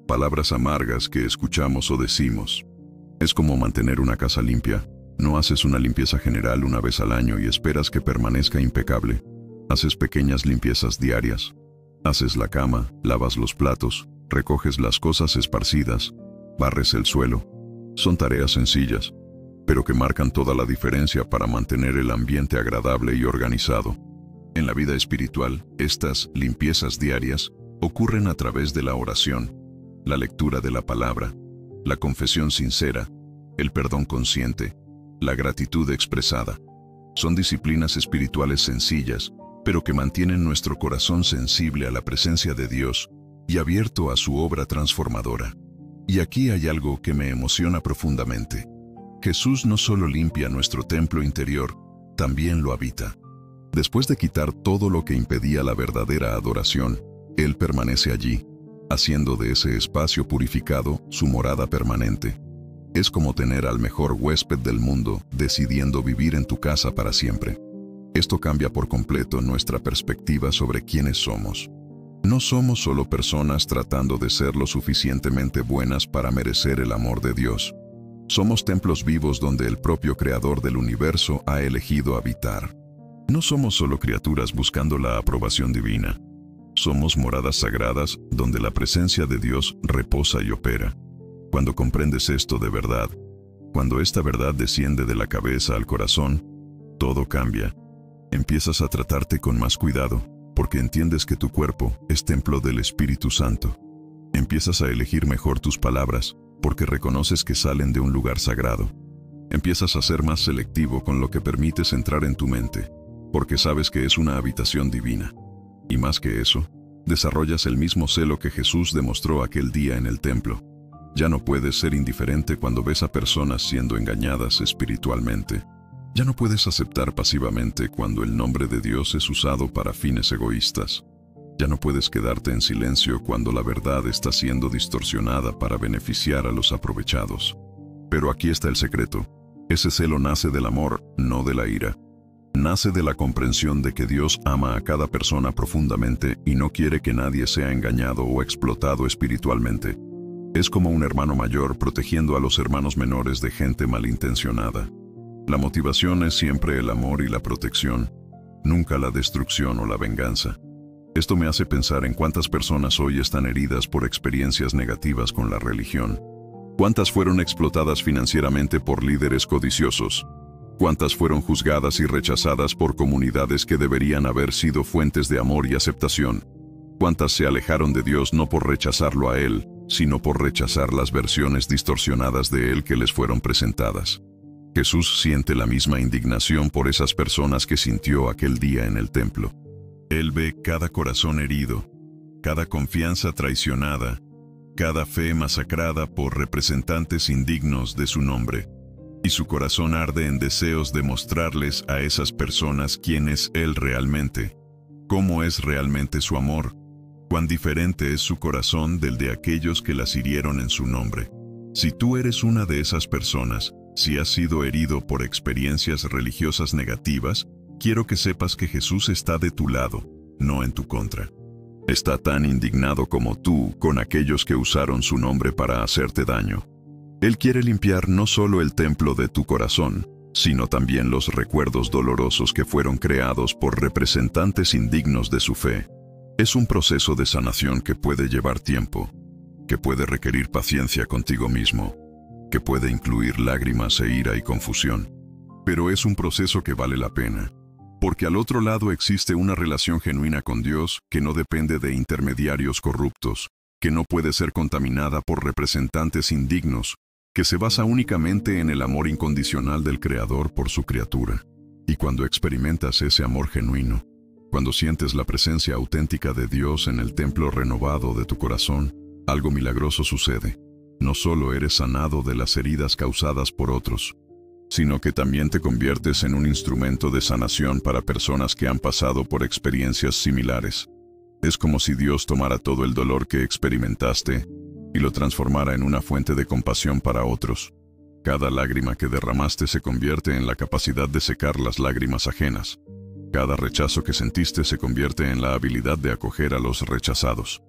palabras amargas que escuchamos o decimos. Es como mantener una casa limpia. No haces una limpieza general una vez al año y esperas que permanezca impecable. Haces pequeñas limpiezas diarias. Haces la cama, lavas los platos, recoges las cosas esparcidas, barres el suelo. Son tareas sencillas, pero que marcan toda la diferencia para mantener el ambiente agradable y organizado. En la vida espiritual, estas limpiezas diarias ocurren a través de la oración, la lectura de la palabra, la confesión sincera, el perdón consciente, la gratitud expresada. Son disciplinas espirituales sencillas, pero que mantienen nuestro corazón sensible a la presencia de Dios y abierto a su obra transformadora. Y aquí hay algo que me emociona profundamente. Jesús no solo limpia nuestro templo interior, también lo habita. Después de quitar todo lo que impedía la verdadera adoración, Él permanece allí, haciendo de ese espacio purificado su morada permanente. Es como tener al mejor huésped del mundo decidiendo vivir en tu casa para siempre. Esto cambia por completo nuestra perspectiva sobre quiénes somos. No somos solo personas tratando de ser lo suficientemente buenas para merecer el amor de Dios. Somos templos vivos donde el propio Creador del universo ha elegido habitar. No somos solo criaturas buscando la aprobación divina. Somos moradas sagradas donde la presencia de Dios reposa y opera. Cuando comprendes esto de verdad, cuando esta verdad desciende de la cabeza al corazón, todo cambia. Empiezas a tratarte con más cuidado, porque entiendes que tu cuerpo es templo del Espíritu Santo. Empiezas a elegir mejor tus palabras, porque reconoces que salen de un lugar sagrado. Empiezas a ser más selectivo con lo que permites entrar en tu mente, porque sabes que es una habitación divina. Y más que eso, desarrollas el mismo celo que Jesús demostró aquel día en el templo. Ya no puedes ser indiferente cuando ves a personas siendo engañadas espiritualmente. Ya no puedes aceptar pasivamente cuando el nombre de Dios es usado para fines egoístas. Ya no puedes quedarte en silencio cuando la verdad está siendo distorsionada para beneficiar a los aprovechados. Pero aquí está el secreto. Ese celo nace del amor, no de la ira. Nace de la comprensión de que Dios ama a cada persona profundamente y no quiere que nadie sea engañado o explotado espiritualmente. Es como un hermano mayor protegiendo a los hermanos menores de gente malintencionada. La motivación es siempre el amor y la protección, nunca la destrucción o la venganza. Esto me hace pensar en cuántas personas hoy están heridas por experiencias negativas con la religión. ¿Cuántas fueron explotadas financieramente por líderes codiciosos? ¿Cuántas fueron juzgadas y rechazadas por comunidades que deberían haber sido fuentes de amor y aceptación? ¿Cuántas se alejaron de Dios no por rechazarlo a Él, sino por rechazar las versiones distorsionadas de Él que les fueron presentadas? Jesús siente la misma indignación por esas personas que sintió aquel día en el templo. Él ve cada corazón herido, cada confianza traicionada, cada fe masacrada por representantes indignos de su nombre. Y su corazón arde en deseos de mostrarles a esas personas quién es Él realmente, cómo es realmente su amor, cuán diferente es su corazón del de aquellos que las hirieron en su nombre. Si tú eres una de esas personas, si has sido herido por experiencias religiosas negativas, quiero que sepas que Jesús está de tu lado, no en tu contra. Está tan indignado como tú con aquellos que usaron su nombre para hacerte daño. Él quiere limpiar no solo el templo de tu corazón, sino también los recuerdos dolorosos que fueron creados por representantes indignos de su fe. Es un proceso de sanación que puede llevar tiempo, que puede requerir paciencia contigo mismo, que puede incluir lágrimas e ira y confusión. Pero es un proceso que vale la pena, porque al otro lado existe una relación genuina con Dios que no depende de intermediarios corruptos, que no puede ser contaminada por representantes indignos, que se basa únicamente en el amor incondicional del Creador por su criatura. Y cuando experimentas ese amor genuino, cuando sientes la presencia auténtica de Dios en el templo renovado de tu corazón, algo milagroso sucede. No solo eres sanado de las heridas causadas por otros, sino que también te conviertes en un instrumento de sanación para personas que han pasado por experiencias similares. Es como si Dios tomara todo el dolor que experimentaste y lo transformara en una fuente de compasión para otros. Cada lágrima que derramaste se convierte en la capacidad de secar las lágrimas ajenas. Cada rechazo que sentiste se convierte en la habilidad de acoger a los rechazados.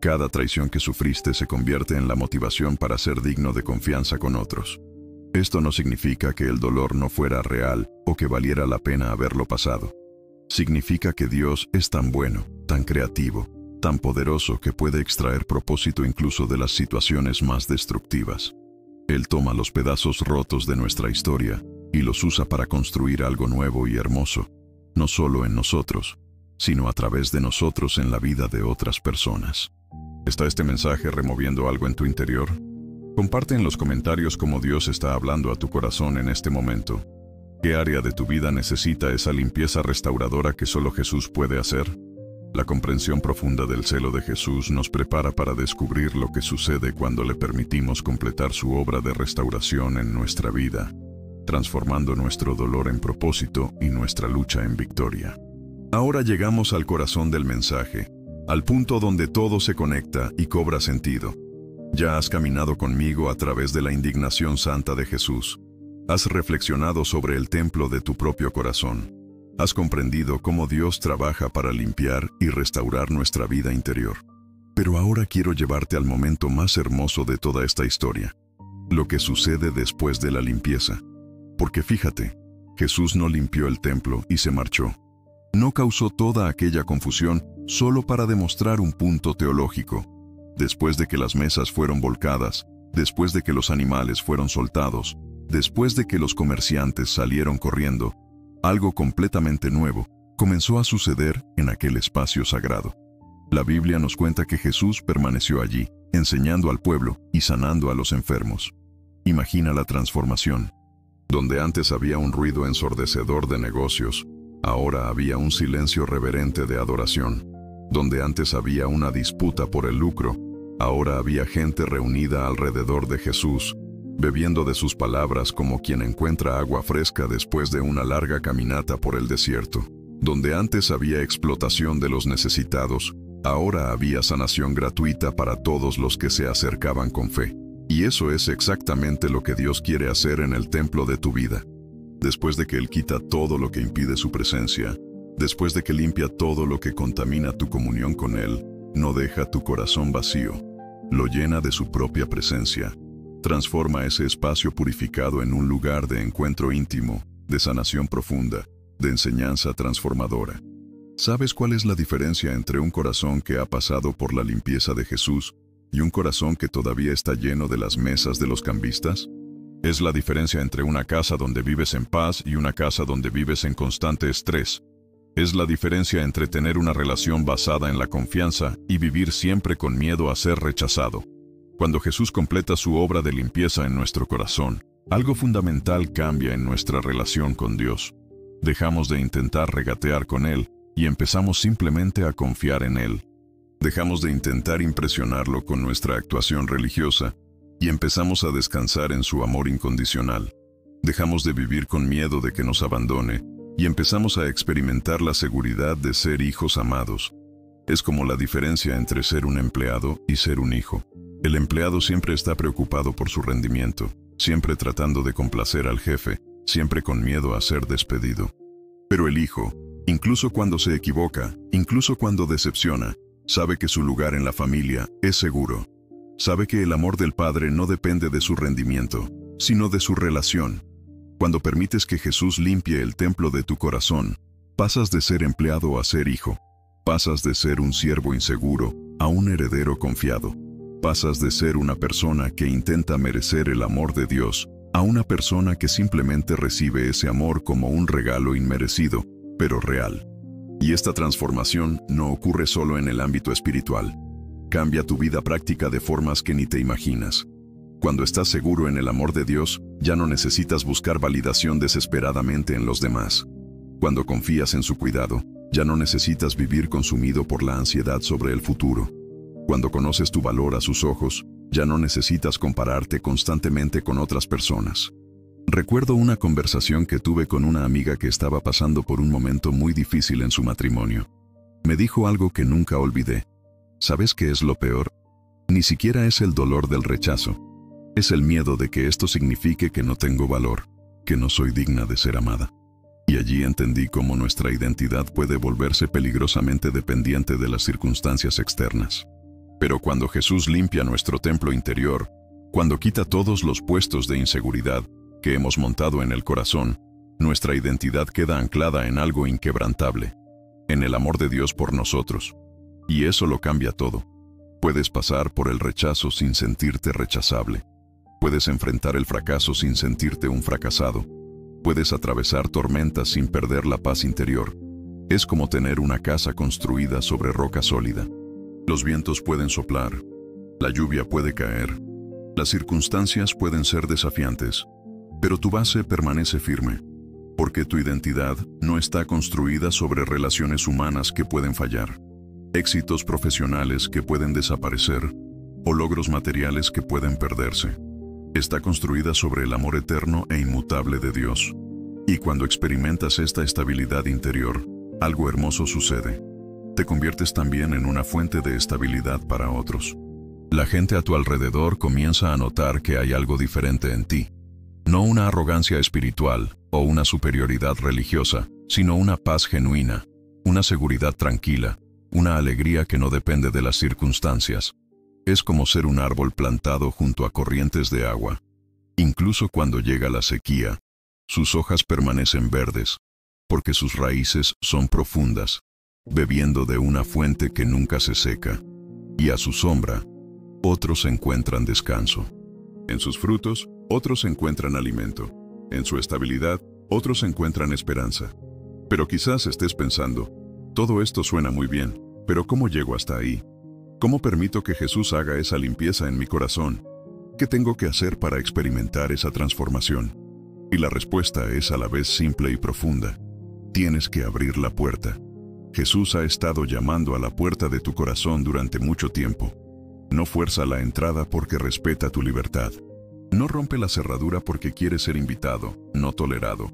Cada traición que sufriste se convierte en la motivación para ser digno de confianza con otros. Esto no significa que el dolor no fuera real o que valiera la pena haberlo pasado. Significa que Dios es tan bueno, tan creativo, tan poderoso que puede extraer propósito incluso de las situaciones más destructivas. Él toma los pedazos rotos de nuestra historia y los usa para construir algo nuevo y hermoso, no solo en nosotros, sino a través de nosotros en la vida de otras personas. ¿Está este mensaje removiendo algo en tu interior? Comparte en los comentarios cómo Dios está hablando a tu corazón en este momento. ¿Qué área de tu vida necesita esa limpieza restauradora que solo Jesús puede hacer? La comprensión profunda del celo de Jesús nos prepara para descubrir lo que sucede cuando le permitimos completar su obra de restauración en nuestra vida, transformando nuestro dolor en propósito y nuestra lucha en victoria. Ahora llegamos al corazón del mensaje, al punto donde todo se conecta y cobra sentido. Ya has caminado conmigo a través de la indignación santa de Jesús. Has reflexionado sobre el templo de tu propio corazón. Has comprendido cómo Dios trabaja para limpiar y restaurar nuestra vida interior. Pero ahora quiero llevarte al momento más hermoso de toda esta historia, lo que sucede después de la limpieza. Porque fíjate, Jesús no limpió el templo y se marchó. No causó toda aquella confusión solo para demostrar un punto teológico. Después de que las mesas fueron volcadas, después de que los animales fueron soltados, después de que los comerciantes salieron corriendo, algo completamente nuevo comenzó a suceder en aquel espacio sagrado. La Biblia nos cuenta que Jesús permaneció allí, enseñando al pueblo y sanando a los enfermos. Imagina la transformación. Donde antes había un ruido ensordecedor de negocios, ahora había un silencio reverente de adoración. Donde antes había una disputa por el lucro, ahora había gente reunida alrededor de Jesús, bebiendo de sus palabras como quien encuentra agua fresca después de una larga caminata por el desierto. Donde antes había explotación de los necesitados, ahora había sanación gratuita para todos los que se acercaban con fe. Y eso es exactamente lo que Dios quiere hacer en el templo de tu vida. Después de que Él quita todo lo que impide su presencia, después de que limpia todo lo que contamina tu comunión con Él, no deja tu corazón vacío, lo llena de su propia presencia. Transforma ese espacio purificado en un lugar de encuentro íntimo, de sanación profunda, de enseñanza transformadora. ¿Sabes cuál es la diferencia entre un corazón que ha pasado por la limpieza de Jesús y un corazón que todavía está lleno de las mesas de los cambistas? Es la diferencia entre una casa donde vives en paz y una casa donde vives en constante estrés. Es la diferencia entre tener una relación basada en la confianza y vivir siempre con miedo a ser rechazado. Cuando Jesús completa su obra de limpieza en nuestro corazón, algo fundamental cambia en nuestra relación con Dios. Dejamos de intentar regatear con Él y empezamos simplemente a confiar en Él. Dejamos de intentar impresionarlo con nuestra actuación religiosa y empezamos a descansar en su amor incondicional. Dejamos de vivir con miedo de que nos abandone y empezamos a experimentar la seguridad de ser hijos amados. Es como la diferencia entre ser un empleado y ser un hijo. El empleado siempre está preocupado por su rendimiento, siempre tratando de complacer al jefe, siempre con miedo a ser despedido. Pero el hijo, incluso cuando se equivoca, incluso cuando decepciona, sabe que su lugar en la familia es seguro. Sabe que el amor del Padre no depende de su rendimiento, sino de su relación. Cuando permites que Jesús limpie el templo de tu corazón, pasas de ser empleado a ser hijo. Pasas de ser un siervo inseguro a un heredero confiado. Pasas de ser una persona que intenta merecer el amor de Dios a una persona que simplemente recibe ese amor como un regalo inmerecido, pero real. Y esta transformación no ocurre solo en el ámbito espiritual. Cambia tu vida práctica de formas que ni te imaginas. Cuando estás seguro en el amor de Dios, ya no necesitas buscar validación desesperadamente en los demás. Cuando confías en su cuidado, ya no necesitas vivir consumido por la ansiedad sobre el futuro. Cuando conoces tu valor a sus ojos, ya no necesitas compararte constantemente con otras personas. Recuerdo una conversación que tuve con una amiga que estaba pasando por un momento muy difícil en su matrimonio. Me dijo algo que nunca olvidé. ¿Sabes qué es lo peor? Ni siquiera es el dolor del rechazo. Es el miedo de que esto signifique que no tengo valor, que no soy digna de ser amada. Y allí entendí cómo nuestra identidad puede volverse peligrosamente dependiente de las circunstancias externas. Pero cuando Jesús limpia nuestro templo interior, cuando quita todos los puestos de inseguridad que hemos montado en el corazón, nuestra identidad queda anclada en algo inquebrantable, en el amor de Dios por nosotros. Y eso lo cambia todo. Puedes pasar por el rechazo sin sentirte rechazable. Puedes enfrentar el fracaso sin sentirte un fracasado. Puedes atravesar tormentas sin perder la paz interior. Es como tener una casa construida sobre roca sólida. Los vientos pueden soplar, la lluvia puede caer, las circunstancias pueden ser desafiantes, pero tu base permanece firme, porque tu identidad no está construida sobre relaciones humanas que pueden fallar, éxitos profesionales que pueden desaparecer o logros materiales que pueden perderse. Está construida sobre el amor eterno e inmutable de Dios. Y cuando experimentas esta estabilidad interior, algo hermoso sucede. Te conviertes también en una fuente de estabilidad para otros. La gente a tu alrededor comienza a notar que hay algo diferente en ti. No una arrogancia espiritual o una superioridad religiosa, sino una paz genuina, una seguridad tranquila, una alegría que no depende de las circunstancias. Es como ser un árbol plantado junto a corrientes de agua. Incluso cuando llega la sequía, sus hojas permanecen verdes, porque sus raíces son profundas, bebiendo de una fuente que nunca se seca, y a su sombra, otros encuentran descanso. En sus frutos, otros encuentran alimento. En su estabilidad, otros encuentran esperanza. Pero quizás estés pensando, todo esto suena muy bien, pero ¿cómo llego hasta ahí? ¿Cómo permito que Jesús haga esa limpieza en mi corazón? ¿Qué tengo que hacer para experimentar esa transformación? Y la respuesta es a la vez simple y profunda. Tienes que abrir la puerta. Jesús ha estado llamando a la puerta de tu corazón durante mucho tiempo. No fuerza la entrada porque respeta tu libertad. No rompe la cerradura porque quiere ser invitado, no tolerado.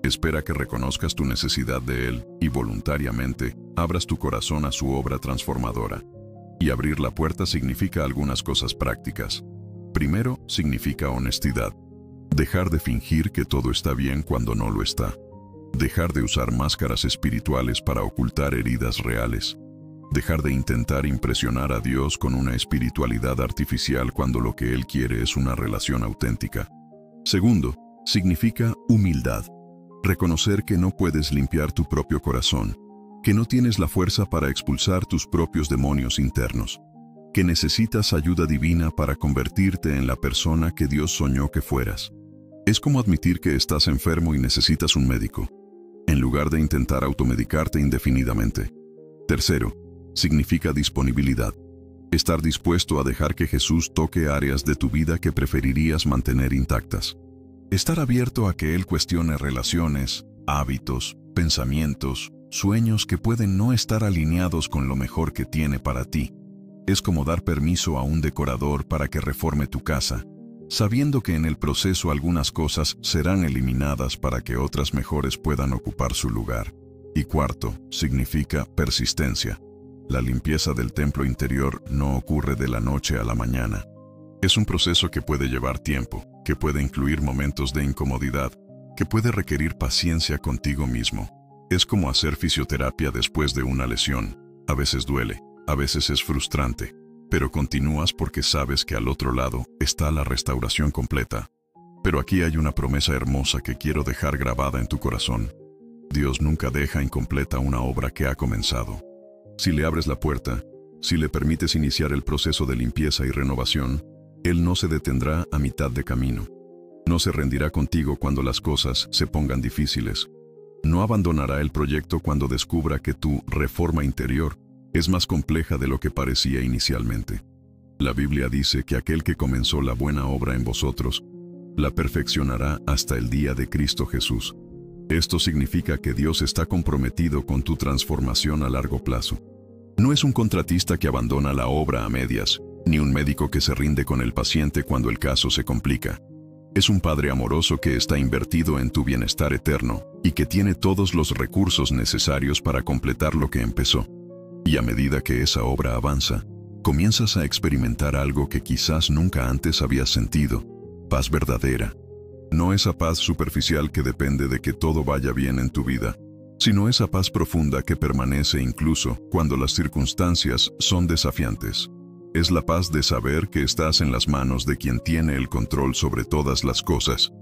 Espera que reconozcas tu necesidad de Él y voluntariamente abras tu corazón a su obra transformadora. Y abrir la puerta significa algunas cosas prácticas. Primero, significa honestidad. Dejar de fingir que todo está bien cuando no lo está. Dejar de usar máscaras espirituales para ocultar heridas reales. Dejar de intentar impresionar a Dios con una espiritualidad artificial cuando lo que Él quiere es una relación auténtica. Segundo, significa humildad. Reconocer que no puedes limpiar tu propio corazón, que no tienes la fuerza para expulsar tus propios demonios internos, que necesitas ayuda divina para convertirte en la persona que Dios soñó que fueras. Es como admitir que estás enfermo y necesitas un médico, en lugar de intentar automedicarte indefinidamente. Tercero, significa disponibilidad. Estar dispuesto a dejar que Jesús toque áreas de tu vida que preferirías mantener intactas. Estar abierto a que Él cuestione relaciones, hábitos, pensamientos, sueños que pueden no estar alineados con lo mejor que tiene para ti. Es como dar permiso a un decorador para que reforme tu casa, sabiendo que en el proceso algunas cosas serán eliminadas para que otras mejores puedan ocupar su lugar. Y cuarto, significa persistencia. La limpieza del templo interior no ocurre de la noche a la mañana. Es un proceso que puede llevar tiempo, que puede incluir momentos de incomodidad, que puede requerir paciencia contigo mismo. Es como hacer fisioterapia después de una lesión. A veces duele, a veces es frustrante, pero continúas porque sabes que al otro lado está la restauración completa. Pero aquí hay una promesa hermosa que quiero dejar grabada en tu corazón. Dios nunca deja incompleta una obra que ha comenzado. Si le abres la puerta, si le permites iniciar el proceso de limpieza y renovación, Él no se detendrá a mitad de camino. No se rendirá contigo cuando las cosas se pongan difíciles. No abandonará el proyecto cuando descubra que tu reforma interior es más compleja de lo que parecía inicialmente. La Biblia dice que aquel que comenzó la buena obra en vosotros, la perfeccionará hasta el día de Cristo Jesús. Esto significa que Dios está comprometido con tu transformación a largo plazo. No es un contratista que abandona la obra a medias, ni un médico que se rinde con el paciente cuando el caso se complica. Es un Padre amoroso que está invertido en tu bienestar eterno y que tiene todos los recursos necesarios para completar lo que empezó. Y a medida que esa obra avanza, comienzas a experimentar algo que quizás nunca antes habías sentido: paz verdadera. No esa paz superficial que depende de que todo vaya bien en tu vida, sino esa paz profunda que permanece incluso cuando las circunstancias son desafiantes. Es la paz de saber que estás en las manos de quien tiene el control sobre todas las cosas.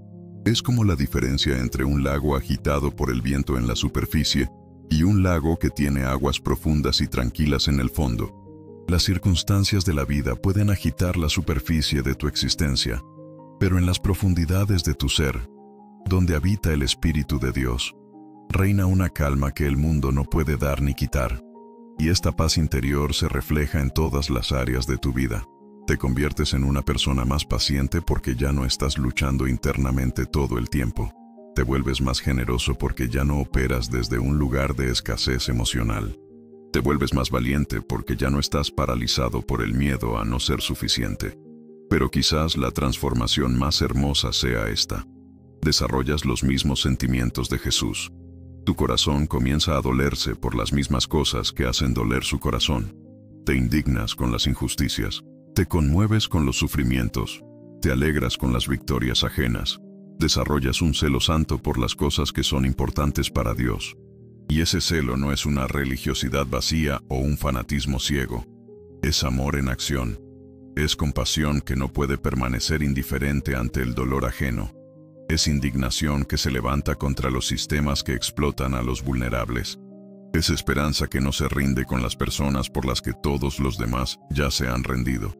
Es como la diferencia entre un lago agitado por el viento en la superficie y un lago que tiene aguas profundas y tranquilas en el fondo. Las circunstancias de la vida pueden agitar la superficie de tu existencia, pero en las profundidades de tu ser, donde habita el Espíritu de Dios, reina una calma que el mundo no puede dar ni quitar. Y esta paz interior se refleja en todas las áreas de tu vida. Te conviertes en una persona más paciente porque ya no estás luchando internamente todo el tiempo. Te vuelves más generoso porque ya no operas desde un lugar de escasez emocional. Te vuelves más valiente porque ya no estás paralizado por el miedo a no ser suficiente. Pero quizás la transformación más hermosa sea esta. Desarrollas los mismos sentimientos de Jesús. Tu corazón comienza a dolerse por las mismas cosas que hacen doler su corazón. Te indignas con las injusticias. Te conmueves con los sufrimientos. Te alegras con las victorias ajenas. Desarrollas un celo santo por las cosas que son importantes para Dios. Y ese celo no es una religiosidad vacía o un fanatismo ciego. Es amor en acción. Es compasión que no puede permanecer indiferente ante el dolor ajeno. Es indignación que se levanta contra los sistemas que explotan a los vulnerables. Es esperanza que no se rinde con las personas por las que todos los demás ya se han rendido.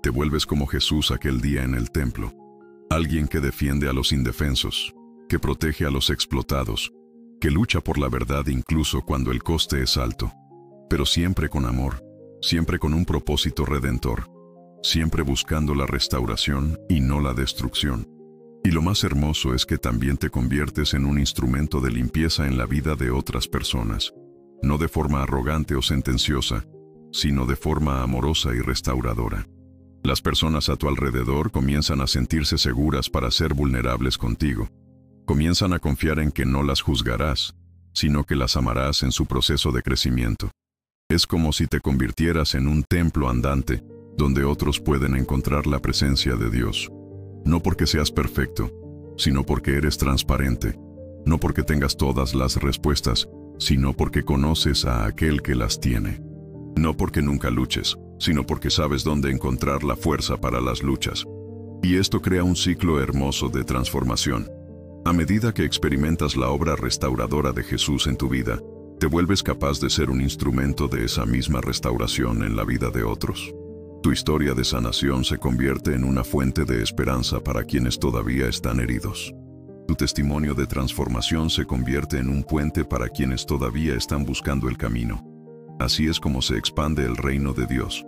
Te vuelves como Jesús aquel día en el templo. Alguien que defiende a los indefensos, que protege a los explotados, que lucha por la verdad incluso cuando el coste es alto, pero siempre con amor, siempre con un propósito redentor, siempre buscando la restauración y no la destrucción. Y lo más hermoso es que también te conviertes en un instrumento de limpieza en la vida de otras personas, no de forma arrogante o sentenciosa, sino de forma amorosa y restauradora. Las personas a tu alrededor comienzan a sentirse seguras para ser vulnerables contigo. Comienzan a confiar en que no las juzgarás, sino que las amarás en su proceso de crecimiento. Es como si te convirtieras en un templo andante, donde otros pueden encontrar la presencia de Dios. No porque seas perfecto, sino porque eres transparente. No porque tengas todas las respuestas, sino porque conoces a aquel que las tiene. No porque nunca luches, sino porque sabes dónde encontrar la fuerza para las luchas. Y esto crea un ciclo hermoso de transformación. A medida que experimentas la obra restauradora de Jesús en tu vida, te vuelves capaz de ser un instrumento de esa misma restauración en la vida de otros. Tu historia de sanación se convierte en una fuente de esperanza para quienes todavía están heridos. Tu testimonio de transformación se convierte en un puente para quienes todavía están buscando el camino. Así es como se expande el reino de Dios.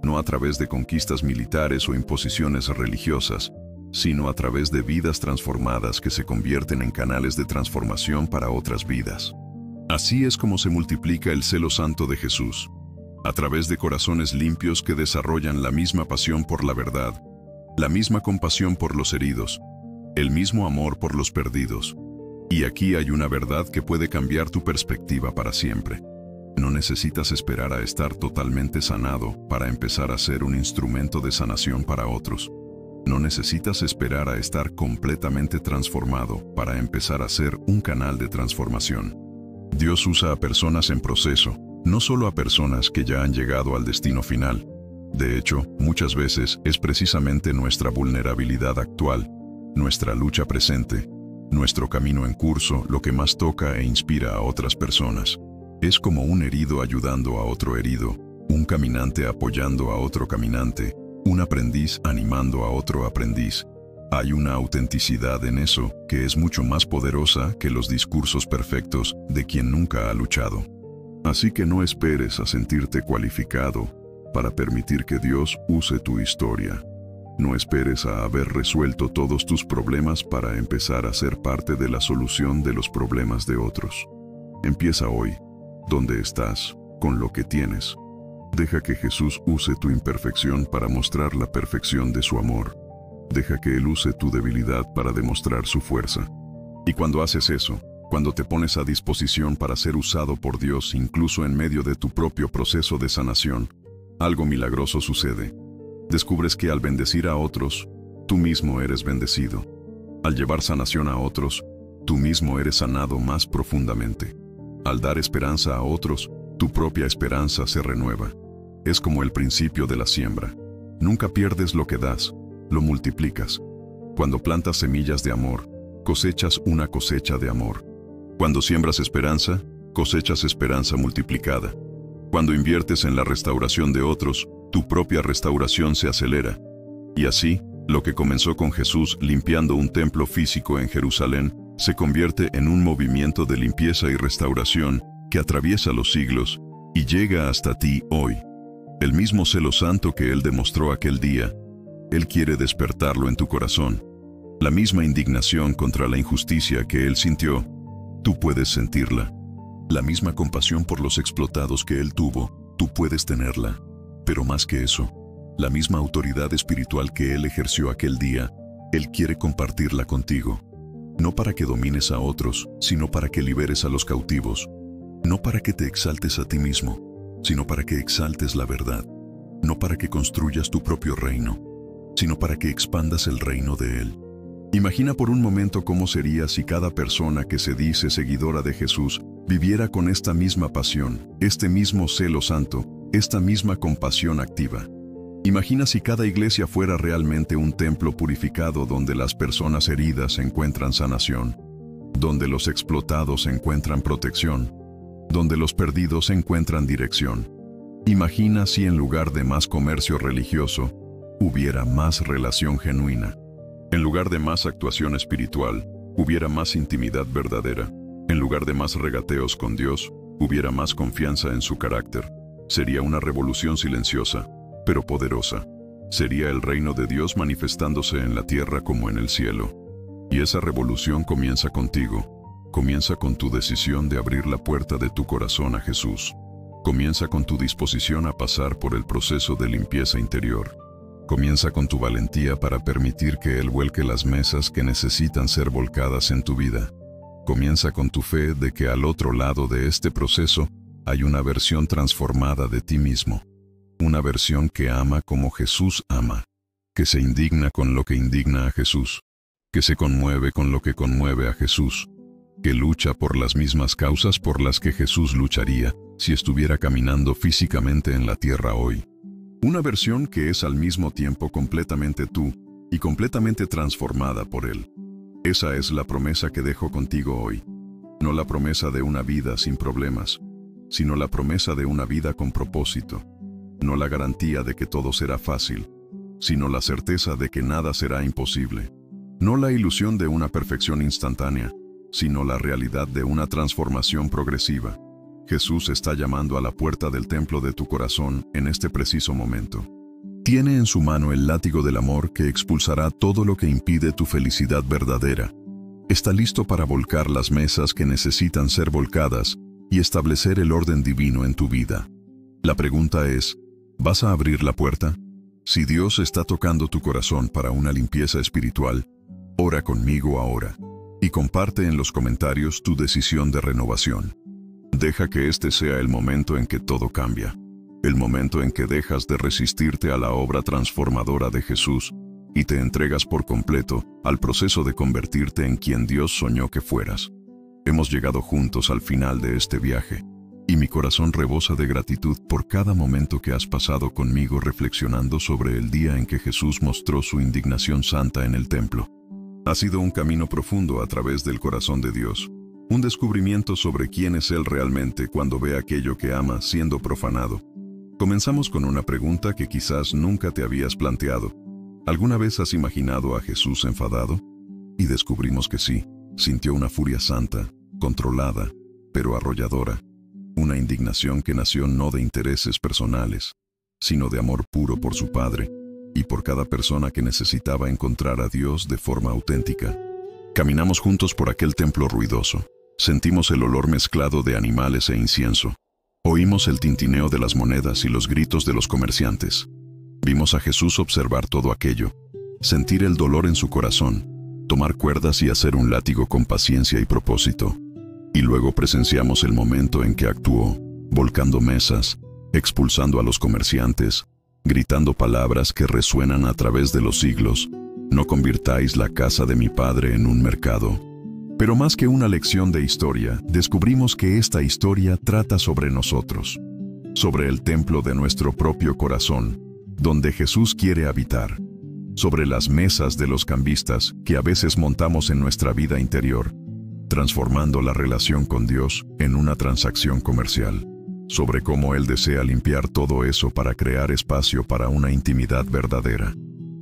No a través de conquistas militares o imposiciones religiosas, sino a través de vidas transformadas que se convierten en canales de transformación para otras vidas. Así es como se multiplica el celo santo de Jesús, a través de corazones limpios que desarrollan la misma pasión por la verdad, la misma compasión por los heridos, el mismo amor por los perdidos. Y aquí hay una verdad que puede cambiar tu perspectiva para siempre. No necesitas esperar a estar totalmente sanado para empezar a ser un instrumento de sanación para otros. No necesitas esperar a estar completamente transformado para empezar a ser un canal de transformación. Dios usa a personas en proceso, no solo a personas que ya han llegado al destino final. De hecho, muchas veces es precisamente nuestra vulnerabilidad actual, nuestra lucha presente, nuestro camino en curso lo que más toca e inspira a otras personas. Es como un herido ayudando a otro herido, un caminante apoyando a otro caminante, un aprendiz animando a otro aprendiz. Hay una autenticidad en eso que es mucho más poderosa que los discursos perfectos de quien nunca ha luchado. Así que no esperes a sentirte cualificado para permitir que Dios use tu historia. No esperes a haber resuelto todos tus problemas para empezar a ser parte de la solución de los problemas de otros. Empieza hoy, donde estás, con lo que tienes. Deja que Jesús use tu imperfección para mostrar la perfección de su amor. Deja que Él use tu debilidad para demostrar su fuerza. Y cuando haces eso, cuando te pones a disposición para ser usado por Dios incluso en medio de tu propio proceso de sanación, algo milagroso sucede. Descubres que al bendecir a otros, tú mismo eres bendecido. Al llevar sanación a otros, tú mismo eres sanado más profundamente. Al dar esperanza a otros, tu propia esperanza se renueva. Es como el principio de la siembra. Nunca pierdes lo que das, lo multiplicas. Cuando plantas semillas de amor, cosechas una cosecha de amor. Cuando siembras esperanza, cosechas esperanza multiplicada. Cuando inviertes en la restauración de otros, tu propia restauración se acelera. Y así, lo que comenzó con Jesús limpiando un templo físico en Jerusalén, se convierte en un movimiento de limpieza y restauración que atraviesa los siglos y llega hasta ti hoy. El mismo celo santo que Él demostró aquel día, Él quiere despertarlo en tu corazón. La misma indignación contra la injusticia que Él sintió, tú puedes sentirla. La misma compasión por los explotados que Él tuvo, tú puedes tenerla. Pero más que eso, la misma autoridad espiritual que Él ejerció aquel día, Él quiere compartirla contigo. No para que domines a otros, sino para que liberes a los cautivos. No para que te exaltes a ti mismo, sino para que exaltes la verdad. No para que construyas tu propio reino, sino para que expandas el reino de Él. Imagina por un momento cómo sería si cada persona que se dice seguidora de Jesús viviera con esta misma pasión, este mismo celo santo, esta misma compasión activa. Imagina si cada iglesia fuera realmente un templo purificado donde las personas heridas encuentran sanación, donde los explotados encuentran protección, donde los perdidos encuentran dirección. Imagina si en lugar de más comercio religioso, hubiera más relación genuina. En lugar de más actuación espiritual, hubiera más intimidad verdadera. En lugar de más regateos con Dios, hubiera más confianza en su carácter. Sería una revolución silenciosa, pero poderosa. Sería el reino de Dios manifestándose en la tierra como en el cielo. Y esa revolución comienza contigo. Comienza con tu decisión de abrir la puerta de tu corazón a Jesús. Comienza con tu disposición a pasar por el proceso de limpieza interior. Comienza con tu valentía para permitir que Él vuelque las mesas que necesitan ser volcadas en tu vida. Comienza con tu fe de que al otro lado de este proceso hay una versión transformada de ti mismo. Una versión que ama como Jesús ama, que se indigna con lo que indigna a Jesús, que se conmueve con lo que conmueve a Jesús, que lucha por las mismas causas por las que Jesús lucharía si estuviera caminando físicamente en la tierra hoy. Una versión que es al mismo tiempo completamente tú y completamente transformada por Él. Esa es la promesa que dejo contigo hoy. No la promesa de una vida sin problemas, sino la promesa de una vida con propósito. no la garantía de que todo será fácil, sino la certeza de que nada será imposible. No la ilusión de una perfección instantánea, sino la realidad de una transformación progresiva. Jesús está llamando a la puerta del templo de tu corazón en este preciso momento. Tiene en su mano el látigo del amor que expulsará todo lo que impide tu felicidad verdadera. Está listo para volcar las mesas que necesitan ser volcadas y establecer el orden divino en tu vida. La pregunta es, ¿vas a abrir la puerta? Si Dios está tocando tu corazón para una limpieza espiritual, ora conmigo ahora y comparte en los comentarios tu decisión de renovación. Deja que este sea el momento en que todo cambia, el momento en que dejas de resistirte a la obra transformadora de Jesús y te entregas por completo al proceso de convertirte en quien Dios soñó que fueras. Hemos llegado juntos al final de este viaje, y mi corazón rebosa de gratitud por cada momento que has pasado conmigo reflexionando sobre el día en que Jesús mostró su indignación santa en el templo. Ha sido un camino profundo a través del corazón de Dios, un descubrimiento sobre quién es Él realmente cuando ve aquello que ama siendo profanado. Comenzamos con una pregunta que quizás nunca te habías planteado. ¿Alguna vez has imaginado a Jesús enfadado? Y descubrimos que sí, sintió una furia santa, controlada, pero arrolladora. Una indignación que nació no de intereses personales, sino de amor puro por su Padre y por cada persona que necesitaba encontrar a Dios de forma auténtica. Caminamos juntos por aquel templo ruidoso. Sentimos el olor mezclado de animales e incienso. Oímos el tintineo de las monedas y los gritos de los comerciantes. Vimos a Jesús observar todo aquello, sentir el dolor en su corazón, tomar cuerdas y hacer un látigo con paciencia y propósito. Y luego presenciamos el momento en que actuó, volcando mesas, expulsando a los comerciantes, gritando palabras que resuenan a través de los siglos: no convirtáis la casa de mi Padre en un mercado. Pero más que una lección de historia, descubrimos que esta historia trata sobre nosotros, sobre el templo de nuestro propio corazón, donde Jesús quiere habitar, sobre las mesas de los cambistas que a veces montamos en nuestra vida interior, transformando la relación con Dios en una transacción comercial, sobre cómo Él desea limpiar todo eso para crear espacio para una intimidad verdadera.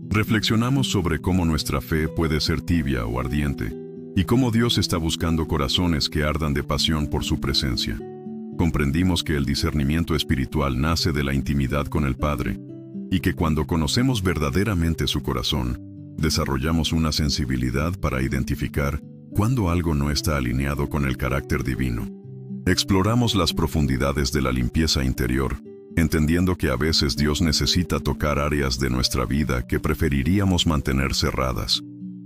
Reflexionamos sobre cómo nuestra fe puede ser tibia o ardiente, y cómo Dios está buscando corazones que ardan de pasión por su presencia. Comprendimos que el discernimiento espiritual nace de la intimidad con el Padre, y que cuando conocemos verdaderamente su corazón, desarrollamos una sensibilidad para identificar cuando algo no está alineado con el carácter divino. Exploramos las profundidades de la limpieza interior, entendiendo que a veces Dios necesita tocar áreas de nuestra vida que preferiríamos mantener cerradas,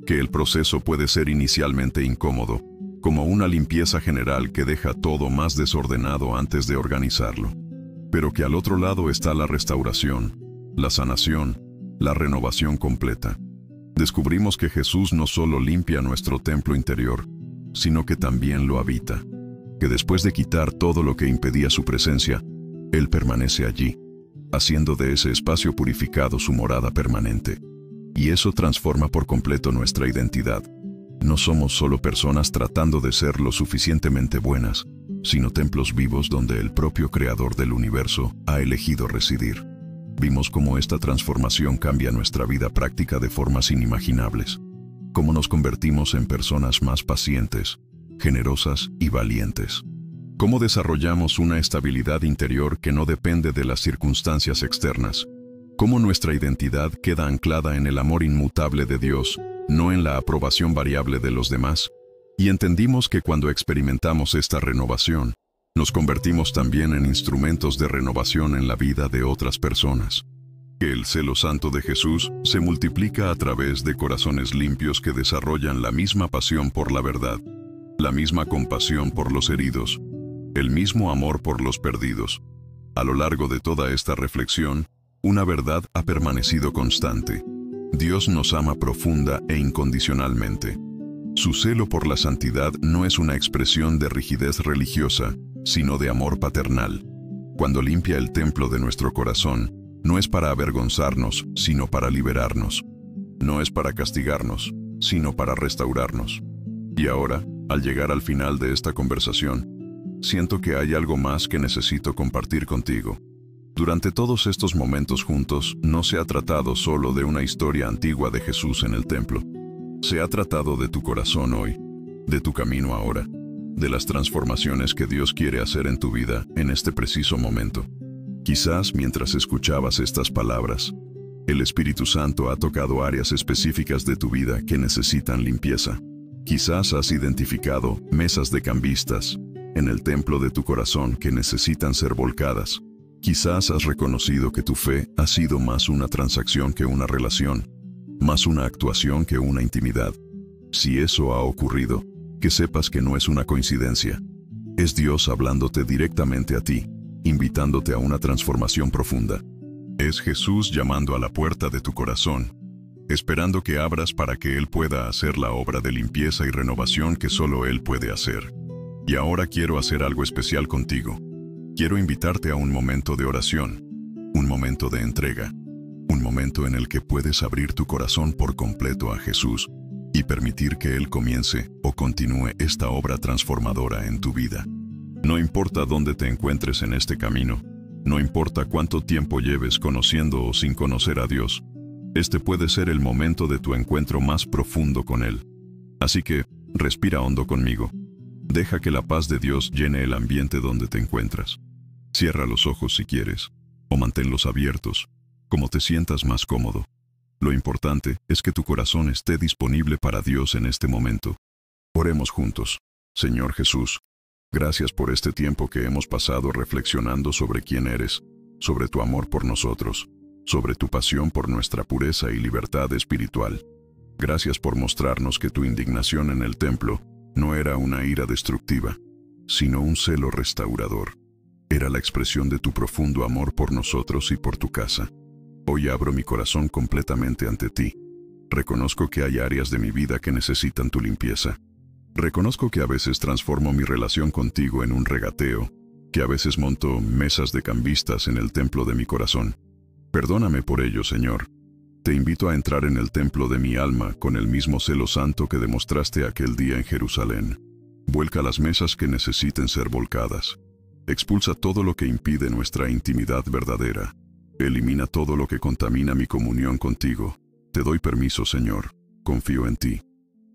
que el proceso puede ser inicialmente incómodo, como una limpieza general que deja todo más desordenado antes de organizarlo, pero que al otro lado está la restauración, la sanación, la renovación completa. Descubrimos que Jesús no solo limpia nuestro templo interior, sino que también lo habita, que después de quitar todo lo que impedía su presencia, Él permanece allí, haciendo de ese espacio purificado su morada permanente. Y eso transforma por completo nuestra identidad. No somos solo personas tratando de ser lo suficientemente buenas, sino templos vivos donde el propio Creador del universo ha elegido residir. Vimos cómo esta transformación cambia nuestra vida práctica de formas inimaginables, cómo nos convertimos en personas más pacientes, generosas y valientes, cómo desarrollamos una estabilidad interior que no depende de las circunstancias externas, cómo nuestra identidad queda anclada en el amor inmutable de Dios, no en la aprobación variable de los demás, y entendimos que cuando experimentamos esta renovación, nos convertimos también en instrumentos de renovación en la vida de otras personas. Que el celo santo de Jesús se multiplica a través de corazones limpios que desarrollan la misma pasión por la verdad, la misma compasión por los heridos, el mismo amor por los perdidos. A lo largo de toda esta reflexión, una verdad ha permanecido constante. Dios nos ama profunda e incondicionalmente. Su celo por la santidad no es una expresión de rigidez religiosa, sino de amor paternal. Cuando limpia el templo de nuestro corazón, no es para avergonzarnos, sino para liberarnos. No es para castigarnos, sino para restaurarnos. Y ahora, al llegar al final de esta conversación, siento que hay algo más que necesito compartir contigo. Durante todos estos momentos juntos, no se ha tratado solo de una historia antigua de Jesús en el templo. Se ha tratado de tu corazón hoy, de tu camino ahora, de las transformaciones que Dios quiere hacer en tu vida en este preciso momento. Quizás mientras escuchabas estas palabras, el Espíritu Santo ha tocado áreas específicas de tu vida que necesitan limpieza. Quizás has identificado mesas de cambistas en el templo de tu corazón que necesitan ser volcadas. Quizás has reconocido que tu fe ha sido más una transacción que una relación, más una actuación que una intimidad. Si eso ha ocurrido, que sepas que no es una coincidencia. Es Dios hablándote directamente a ti, invitándote a una transformación profunda. Es Jesús llamando a la puerta de tu corazón, esperando que abras para que Él pueda hacer la obra de limpieza y renovación que solo Él puede hacer. Y ahora quiero hacer algo especial contigo. Quiero invitarte a un momento de oración, un momento de entrega, un momento en el que puedes abrir tu corazón por completo a Jesús y permitir que Él comience o continúe esta obra transformadora en tu vida. No importa dónde te encuentres en este camino, no importa cuánto tiempo lleves conociendo o sin conocer a Dios, este puede ser el momento de tu encuentro más profundo con Él. Así que, respira hondo conmigo. Deja que la paz de Dios llene el ambiente donde te encuentras. Cierra los ojos si quieres, o manténlos abiertos, como te sientas más cómodo. Lo importante es que tu corazón esté disponible para Dios en este momento. Oremos juntos. Señor Jesús, gracias por este tiempo que hemos pasado reflexionando sobre quién eres, sobre tu amor por nosotros, sobre tu pasión por nuestra pureza y libertad espiritual. Gracias por mostrarnos que tu indignación en el templo no era una ira destructiva, sino un celo restaurador. Era la expresión de tu profundo amor por nosotros y por tu casa. Hoy abro mi corazón completamente ante ti. Reconozco que hay áreas de mi vida que necesitan tu limpieza. Reconozco que a veces transformo mi relación contigo en un regateo, que a veces monto mesas de cambistas en el templo de mi corazón. Perdóname por ello, Señor. Te invito a entrar en el templo de mi alma con el mismo celo santo que demostraste aquel día en Jerusalén. Vuelca las mesas que necesiten ser volcadas. Expulsa todo lo que impide nuestra intimidad verdadera. Elimina todo lo que contamina mi comunión contigo. Te doy permiso, Señor. Confío en ti.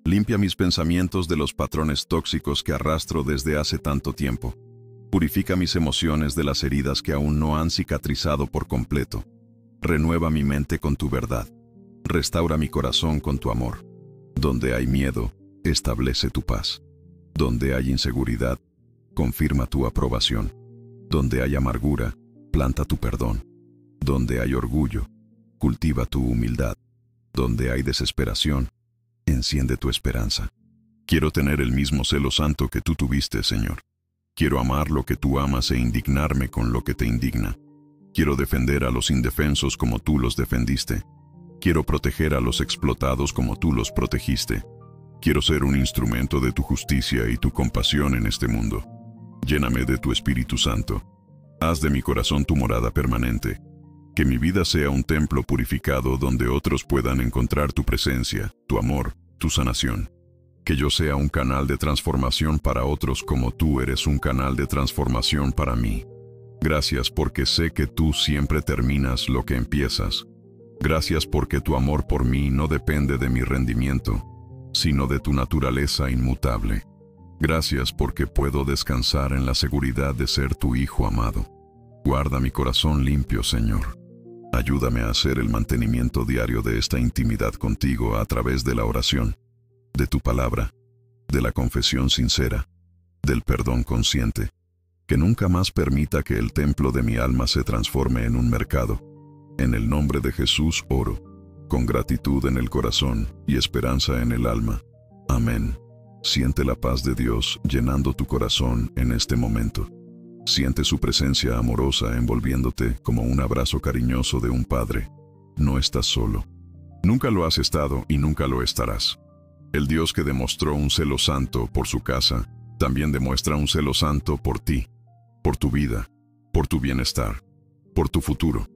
Limpia mis pensamientos de los patrones tóxicos que arrastro desde hace tanto tiempo. Purifica mis emociones de las heridas que aún no han cicatrizado por completo. Renueva mi mente con tu verdad. Restaura mi corazón con tu amor. Donde hay miedo, establece tu paz. Donde hay inseguridad, confirma tu aprobación. Donde hay amargura, planta tu perdón. Donde hay orgullo, cultiva tu humildad. Donde hay desesperación, enciende tu esperanza. Quiero tener el mismo celo santo que tú tuviste, Señor. Quiero amar lo que tú amas e indignarme con lo que te indigna. Quiero defender a los indefensos como tú los defendiste. Quiero proteger a los explotados como tú los protegiste. Quiero ser un instrumento de tu justicia y tu compasión en este mundo. Lléname de tu Espíritu Santo. Haz de mi corazón tu morada permanente. Que mi vida sea un templo purificado donde otros puedan encontrar tu presencia, tu amor, tu sanación. Que yo sea un canal de transformación para otros como tú eres un canal de transformación para mí. Gracias porque sé que tú siempre terminas lo que empiezas. Gracias porque tu amor por mí no depende de mi rendimiento, sino de tu naturaleza inmutable. Gracias porque puedo descansar en la seguridad de ser tu Hijo amado. Guarda mi corazón limpio, Señor. Ayúdame a hacer el mantenimiento diario de esta intimidad contigo a través de la oración, de tu palabra, de la confesión sincera, del perdón consciente. Que nunca más permita que el templo de mi alma se transforme en un mercado. En el nombre de Jesús oro, con gratitud en el corazón y esperanza en el alma. Amén. Siente la paz de Dios llenando tu corazón en este momento. Siente su presencia amorosa envolviéndote como un abrazo cariñoso de un padre. No estás solo. Nunca lo has estado y nunca lo estarás. El Dios que demostró un celo santo por su casa, también demuestra un celo santo por ti, por tu vida, por tu bienestar, por tu futuro.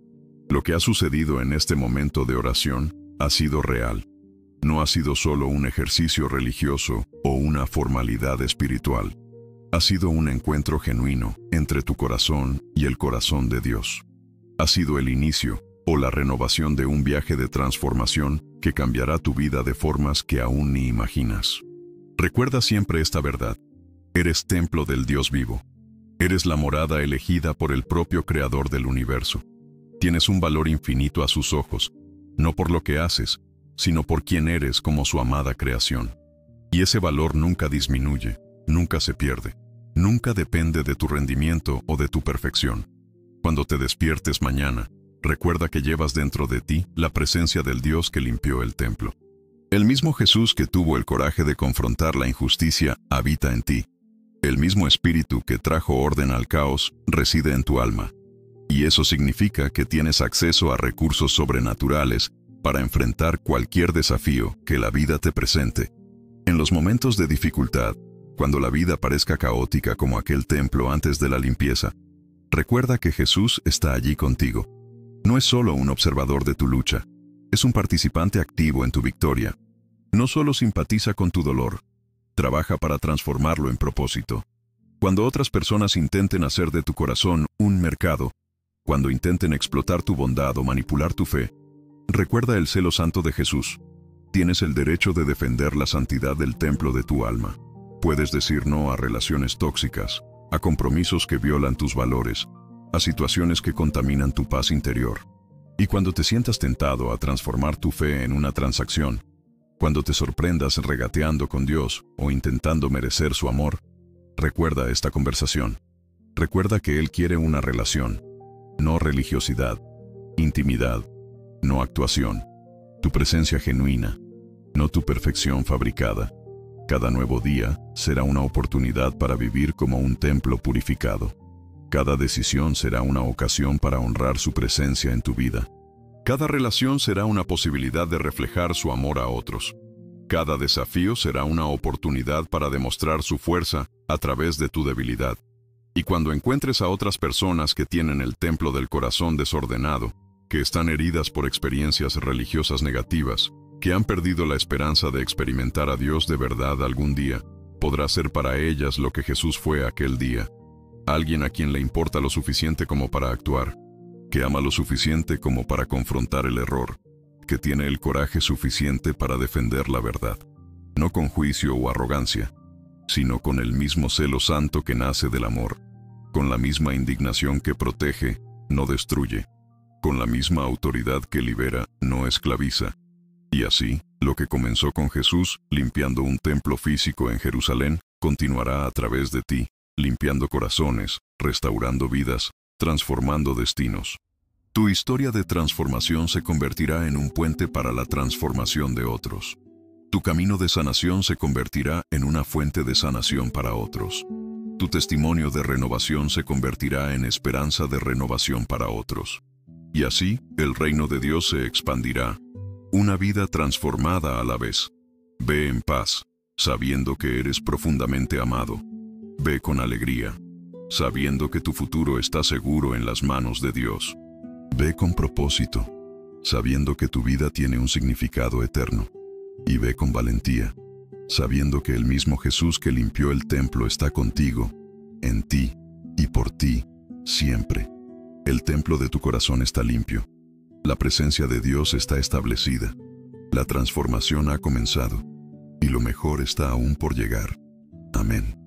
Lo que ha sucedido en este momento de oración ha sido real. No ha sido solo un ejercicio religioso o una formalidad espiritual. Ha sido un encuentro genuino entre tu corazón y el corazón de Dios. ha sido el inicio o la renovación de un viaje de transformación que cambiará tu vida de formas que aún ni imaginas. Recuerda siempre esta verdad. Eres templo del Dios vivo. Eres la morada elegida por el propio Creador del universo. Tienes un valor infinito a sus ojos, no por lo que haces, sino por quién eres como su amada creación. Y ese valor nunca disminuye, nunca se pierde, nunca depende de tu rendimiento o de tu perfección. Cuando te despiertes mañana, recuerda que llevas dentro de ti la presencia del Dios que limpió el templo. El mismo Jesús que tuvo el coraje de confrontar la injusticia habita en ti. El mismo Espíritu que trajo orden al caos reside en tu alma. Y eso significa que tienes acceso a recursos sobrenaturales para enfrentar cualquier desafío que la vida te presente. En los momentos de dificultad, cuando la vida parezca caótica como aquel templo antes de la limpieza, recuerda que Jesús está allí contigo. No es solo un observador de tu lucha, es un participante activo en tu victoria. No solo simpatiza con tu dolor, trabaja para transformarlo en propósito. Cuando otras personas intenten hacer de tu corazón un mercado, cuando intenten explotar tu bondad o manipular tu fe, recuerda el celo santo de Jesús. Tienes el derecho de defender la santidad del templo de tu alma. Puedes decir no a relaciones tóxicas, a compromisos que violan tus valores, a situaciones que contaminan tu paz interior. Y cuando te sientas tentado a transformar tu fe en una transacción, cuando te sorprendas regateando con Dios o intentando merecer su amor, recuerda esta conversación. Recuerda que Él quiere una relación, no religiosidad, intimidad, no actuación, tu presencia genuina, no tu perfección fabricada. Cada nuevo día será una oportunidad para vivir como un templo purificado. Cada decisión será una ocasión para honrar su presencia en tu vida. Cada relación será una posibilidad de reflejar su amor a otros. Cada desafío será una oportunidad para demostrar su fuerza a través de tu debilidad. Y cuando encuentres a otras personas que tienen el templo del corazón desordenado, que están heridas por experiencias religiosas negativas, que han perdido la esperanza de experimentar a Dios de verdad algún día, podrás ser para ellas lo que Jesús fue aquel día. Alguien a quien le importa lo suficiente como para actuar, que ama lo suficiente como para confrontar el error, que tiene el coraje suficiente para defender la verdad, no con juicio o arrogancia, sino con el mismo celo santo que nace del amor, con la misma indignación que protege, no destruye, con la misma autoridad que libera, no esclaviza. Y así, lo que comenzó con Jesús, limpiando un templo físico en Jerusalén, continuará a través de ti, limpiando corazones, restaurando vidas, transformando destinos. Tu historia de transformación se convertirá en un puente para la transformación de otros. Tu camino de sanación se convertirá en una fuente de sanación para otros. Tu testimonio de renovación se convertirá en esperanza de renovación para otros. Y así, el reino de Dios se expandirá. Una vida transformada a la vez. Ve en paz, sabiendo que eres profundamente amado. Ve con alegría, sabiendo que tu futuro está seguro en las manos de Dios. Ve con propósito, sabiendo que tu vida tiene un significado eterno. Y ve con valentía, sabiendo que el mismo Jesús que limpió el templo está contigo, en ti y por ti, siempre. El templo de tu corazón está limpio. La presencia de Dios está establecida. La transformación ha comenzado. Y lo mejor está aún por llegar. Amén.